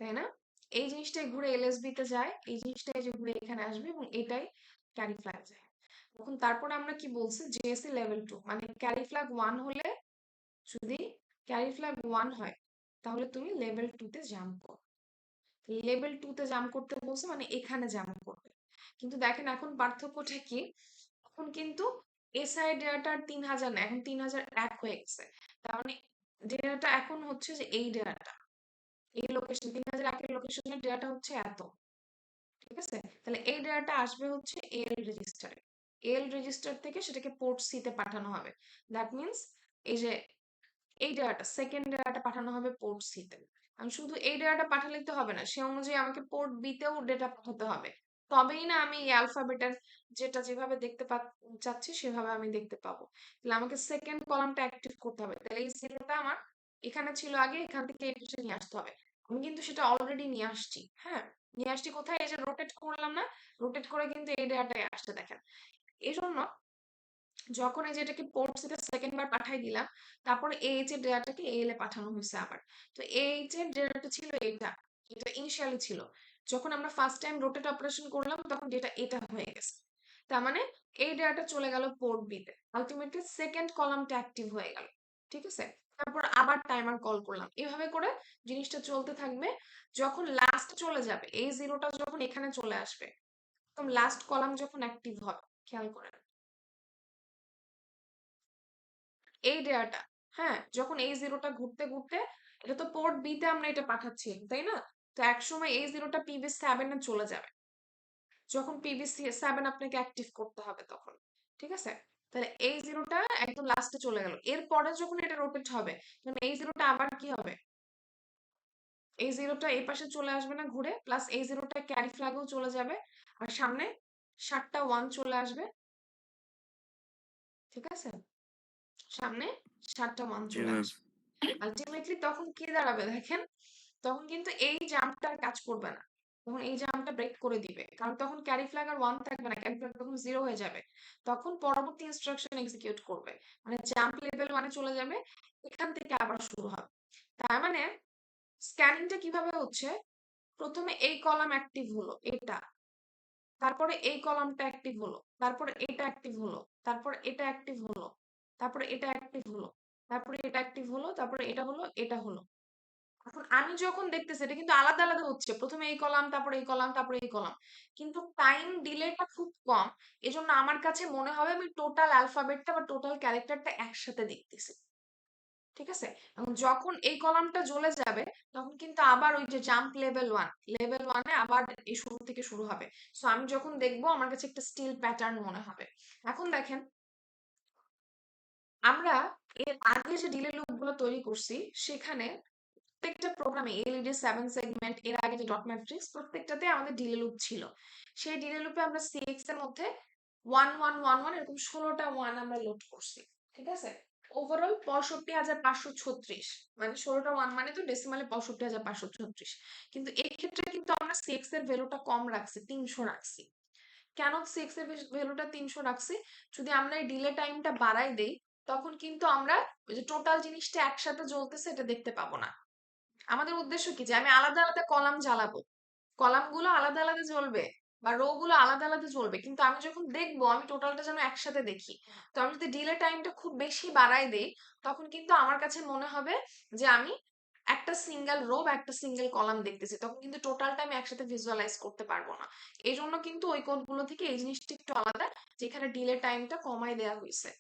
[SPEAKER 1] তাই না? এই জিনিসটাই ঘুরে এলএসবি তে যায়, এই জিনিসটাই যে ঘুরে এখানে আসবে এবং এটাই ক্যারি ফ্ল্যাগ যায়। এখন তারপরে আমরা কি বলছি, জেএসসি লেভেল 2 মানে ক্যারি ফ্ল্যাগ 1 হলে, যদি ক্যারি ফ্ল্যাগ 1 হয় তাহলে তুমি লেভেল 2 তে জাম্প করো। লেভেল 2 তে জাম্প করতে বলছে মানে এখানে জাম্প করবে। কিন্তু দেখেন এখন পার্থক্যটা কি, এখন কিন্তু এসআই ডেটাটা 3000 না, এখন 3001 হয়ে গেছে। তার মানে ডেটাটা এখন হচ্ছে যে এই ডেটাটা, এই লোকেশন 3001 এর লোকেশনের ডেটা হচ্ছে এত। ঠিক আছে, তাহলে এই ডেটাটা আসবে হচ্ছে এল রেজিস্টারে, এল রেজিস্টার থেকে সেটাকে পোর্ট সি তে পাঠানো হবে। দ্যাট মিন্স এই যে এই ডেটাটা, সেকেন্ড ডেটাটা পাঠানো হবে পোর্ট সি তে। আমি শুধু এই ডেটাটা পাঠালেই তো হবে না, সে অনুযায়ী আমাকে পোর্ট বি তেও ডেটা পাঠাতে হবে, তবেই না আমি এই অ্যালফাবেটের যেটা যেভাবে দেখতে চাচ্ছি সেভাবে আমি দেখতে পাবো। তাহলে আমাকে সেকেন্ড কলামটা অ্যাক্টিভ করতে হবে, তাহলে এই জিরোটা আমার এখানে ছিল আগে, এখান থেকে এই পাশে নিয়ে আসতে হবে। আমি কিন্তু সেটা অলরেডি নিয়ে আসছি, হ্যাঁ নিয়ে আসছি কোথায়, এই যে রোটেট করলাম না, রোটেট করে কিন্তু এই ডেটাটাই আসছে দেখেন। এই জন্য যখন এই যে এটাকে পোর্ট সিতে সেকেন্ড বার পাঠাই দিলাম, তারপরে এইচ এর ডেটাটাকে এল এ পাঠানো হয়েছে আবার। তো এইচ এর ডেটাটা ছিল এটা, এটা ইনিশিয়ালি ছিল। যখন আমরা ফার্স্ট টাইম রোটেট অপারেশন করলাম তখন ডেটা এটা হয়ে গেছে। তার মানে এই ডেটাটা চলে গেল পোর্ট বি তে, আলটিমেটলি সেকেন্ড কলামটা অ্যাক্টিভ হয়ে গেল। ঠিক আছে, তারপর আবার টাইমার কল করলাম, এভাবে করে জিনিসটা চলতে থাকবে। যখন লাস্ট চলে যাবে, এই জিরোটা যখন এখানে চলে আসবে, তখন লাস্ট কলাম যখন অ্যাক্টিভ হবে, খেয়াল করেন এই ডেটাটা, হ্যাঁ যখন এই জিরোটা ঘুরতে ঘুরতে, এটা তো পোর্ট বি তে আমরা এটা পাঠাচ্ছি তাই না, তো একসময় এই জিরোটা পিবি 7 এ চলে যাবে, যখন পিবি 7 আপনাকে অ্যাক্টিভ করতে হবে তখন। ঠিক আছে, তাহলে এই জিরোটা একদম লাস্টে চলে গেল, এরপরে যখন এটা রোটেট হবে তখন এই জিরোটা আবার কি হবে, এই জিরোটা এই পাশে চলে আসবে না ঘুরে, প্লাস এই জিরোটা ক্যারি ফ্ল্যাগেও চলে যাবে, আর সামনে 7টা 1 চলে আসবে। ঠিক আছে, সামনে 7টা 1
[SPEAKER 2] জি
[SPEAKER 1] চলে
[SPEAKER 2] ম্যাম।
[SPEAKER 1] আসবে। আলটিমেটলি তখন কি দাঁড়াবে দেখেন, তখন কিন্তু এই জাম্পটা আর কাজ করবে না, তখন এই জাম্পটা ব্রেক করে দিবে, কারণ তখন ক্যারি ফ্ল্যাগ আর 1 থাকবে না, ক্যারি ফ্ল্যাগ তখন 0 হয়ে যাবে। তখন পরবর্তী ইনস্ট্রাকশন এক্সিকিউট করবে, মানে জাম্প লেভেল 1 চলে যাবে, এখান থেকে আবার শুরু হবে। তার মানে স্ক্যানিংটা কিভাবে হচ্ছে, প্রথমে এই কলাম অ্যাক্টিভ হলো এটা, তারপরে এই কলামটা অ্যাক্টিভ হলো, তারপরে এটা অ্যাক্টিভ হলো, তারপরে এটা অ্যাক্টিভ হলো, তারপরে এটা অ্যাক্টিভ হলো, তারপরে এটা অ্যাক্টিভ হলো, তারপরে এটা হলো, এটা হলো। এখন আমি যখন দেখতেছি এটা কিন্তু আলাদা আলাদা হচ্ছে, প্রথমে এই কলাম, তারপরে এই কলাম, তারপরে এই কলাম, কিন্তু টাইম ডিলেটা খুব কম, এজন্য আমার কাছে মনে হবে আমি টোটাল অ্যালফাবেটটা বা টোটাল ক্যারেক্টারটা একসাথে দেখতেছি। ঠিক আছে, এবং যখন এই কলামটা জ্বলে যাবে তখন কিন্তু আবার ওই যে জাম্প লেভেল 1, লেভেল 1 এ আবার এই শুরু থেকে শুরু হবে। সো আমি যখন দেখবো আমার কাছে একটা স্টিল প্যাটার্ন মনে হবে। এখন দেখেন আমরা এর আগে যে ডিলে লুপ গুলো তৈরি করছি সেখানে প্রত্যেকটা প্রোগ্রামে এলইডি 7 সেগমেন্ট, এর আগে যে ডট ম্যাট্রিক্স, প্রত্যেকটাতে আমাদের ডিলে লুপ ছিল। সেই ডিলে লুপে আমরা সিএক্স এর মধ্যে 1111 এরকম 16টা 1 আমরা লোড করছি, ঠিক আছে? ওভারঅল 65,536, মানে 16টা 1 মানে তো ডেসিমালে 65,536। কিন্তু এই ক্ষেত্রে কিন্তু আমরা সিএক্স এর ভ্যালুটা কম রাখছি, 300 রাখছি। কেন সিএক্স এর ভ্যালুটা 300 রাখছি? যদি আমরা এই ডিলে টাইমটা বাড়াই দেই, তখন কিন্তু আমরা ওই যে টোটাল জিনিসটা একসাথে জ্বলতেছে এটা দেখতে পাবো না। আমাদের উদ্দেশ্য কি, যে আমি আলাদা আলাদা কলাম জ্বালাবো, কলামগুলো আলাদা আলাদা জ্বলবে বা রো গুলো আলাদা আলাদা জ্বলবে, কিন্তু আমি যখন দেখবো আমি টোটালটা যেন একসাথে দেখি। তো আমি যদি ডিলে টাইমটা খুব বেশি বাড়াই দেই, তখন কিন্তু আমার কাছে মনে হবে যে আমি একটা সিঙ্গেল রো বা একটা সিঙ্গেল কলাম দেখতেছি, তখন কিন্তু টোটালটা আমি একসাথে ভিজুয়ালাইজ করতে পারবো না। এই জন্য কিন্তু ওই কোডগুলো থেকে এই জিনিসটা একটু আলাদা, যেখানে ডিলে টাইমটা কমাই দেওয়া হয়েছে।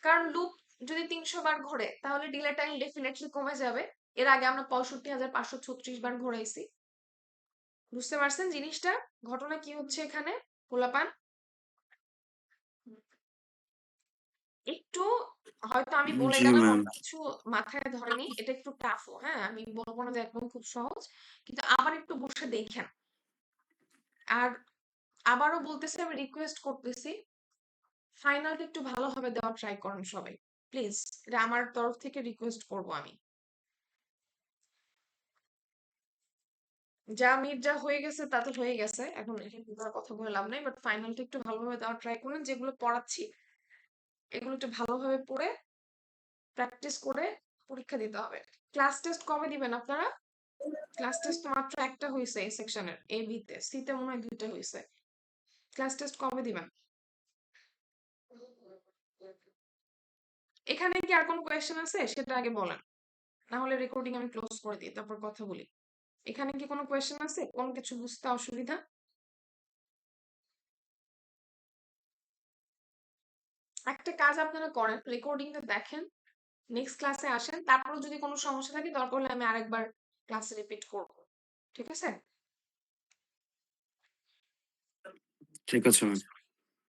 [SPEAKER 1] কারণ লুপ যদি 300 বার ঘোরে তাহলে ডিলে টাইম ডেফিনেটলি কমে যাবে। এর আগে আমরা 65,536 বার ঘোরাইছি। বুঝতে পারছেন জিনিসটা? ঘটনা কি হচ্ছে এখানে পোলাপান? একটু হয়তো আমি বলে
[SPEAKER 2] জি
[SPEAKER 1] গেলাম
[SPEAKER 2] ম্যাম।
[SPEAKER 1] অনেক কিছু মাথায় ধরেনি, এটা একটু টাফও, হ্যাঁ আমি বলবো না যে একদম খুব সহজ, কিন্তু আবার একটু বসে দেখেন। আর আবারও বলতেছি, আমি রিকোয়েস্ট করতেছি, ফাইনালটা একটু ভালোভাবে দেওয়ার ট্রাই করেন সবাই প্লিজ, এটা আমার তরফ থেকে রিকোয়েস্ট করব আমি। যা মিট যা হয়ে গেছে তা তো হয়ে গেছে, এখন এখানে কথা বলে লাভ নাই, বাট ফাইনালটা একটু ভালোভাবে দেওয়ার ট্রাই করেন। যেগুলো পড়াচ্ছি এগুলো একটু ভালোভাবে পড়ে প্র্যাকটিস করে পরীক্ষা দিতে হবে। ক্লাস টেস্ট কবে দিবেন আপনারা? ক্লাস টেস্ট তো মাত্র একটা হয়েছে এই সেকশনের, এ বি তে, সি তে মনে হয় 2টা হয়েছে। ক্লাস টেস্ট কবে দিবেন? এখানে কি আর কোনো কোয়েশ্চেন আছে সেটা আগে বলেন, না হলে রেকর্ডিং আমি ক্লোজ করে দিই, তারপর কথা বলি। এখানে কি কোনো কোয়েশ্চেন আছে, কোন কিছু বুঝতে অসুবিধা? একটা কাজ আপনারা করেন, রেকর্ডিংটা দেখেন, নেক্সট ক্লাসে আসেন, তারপরে যদি কোনো সমস্যা থাকে দরকার হলে আমি আরেকবার ক্লাসে রিপিট করব, ঠিক আছে?
[SPEAKER 2] ঠিক আছে ম্যাম।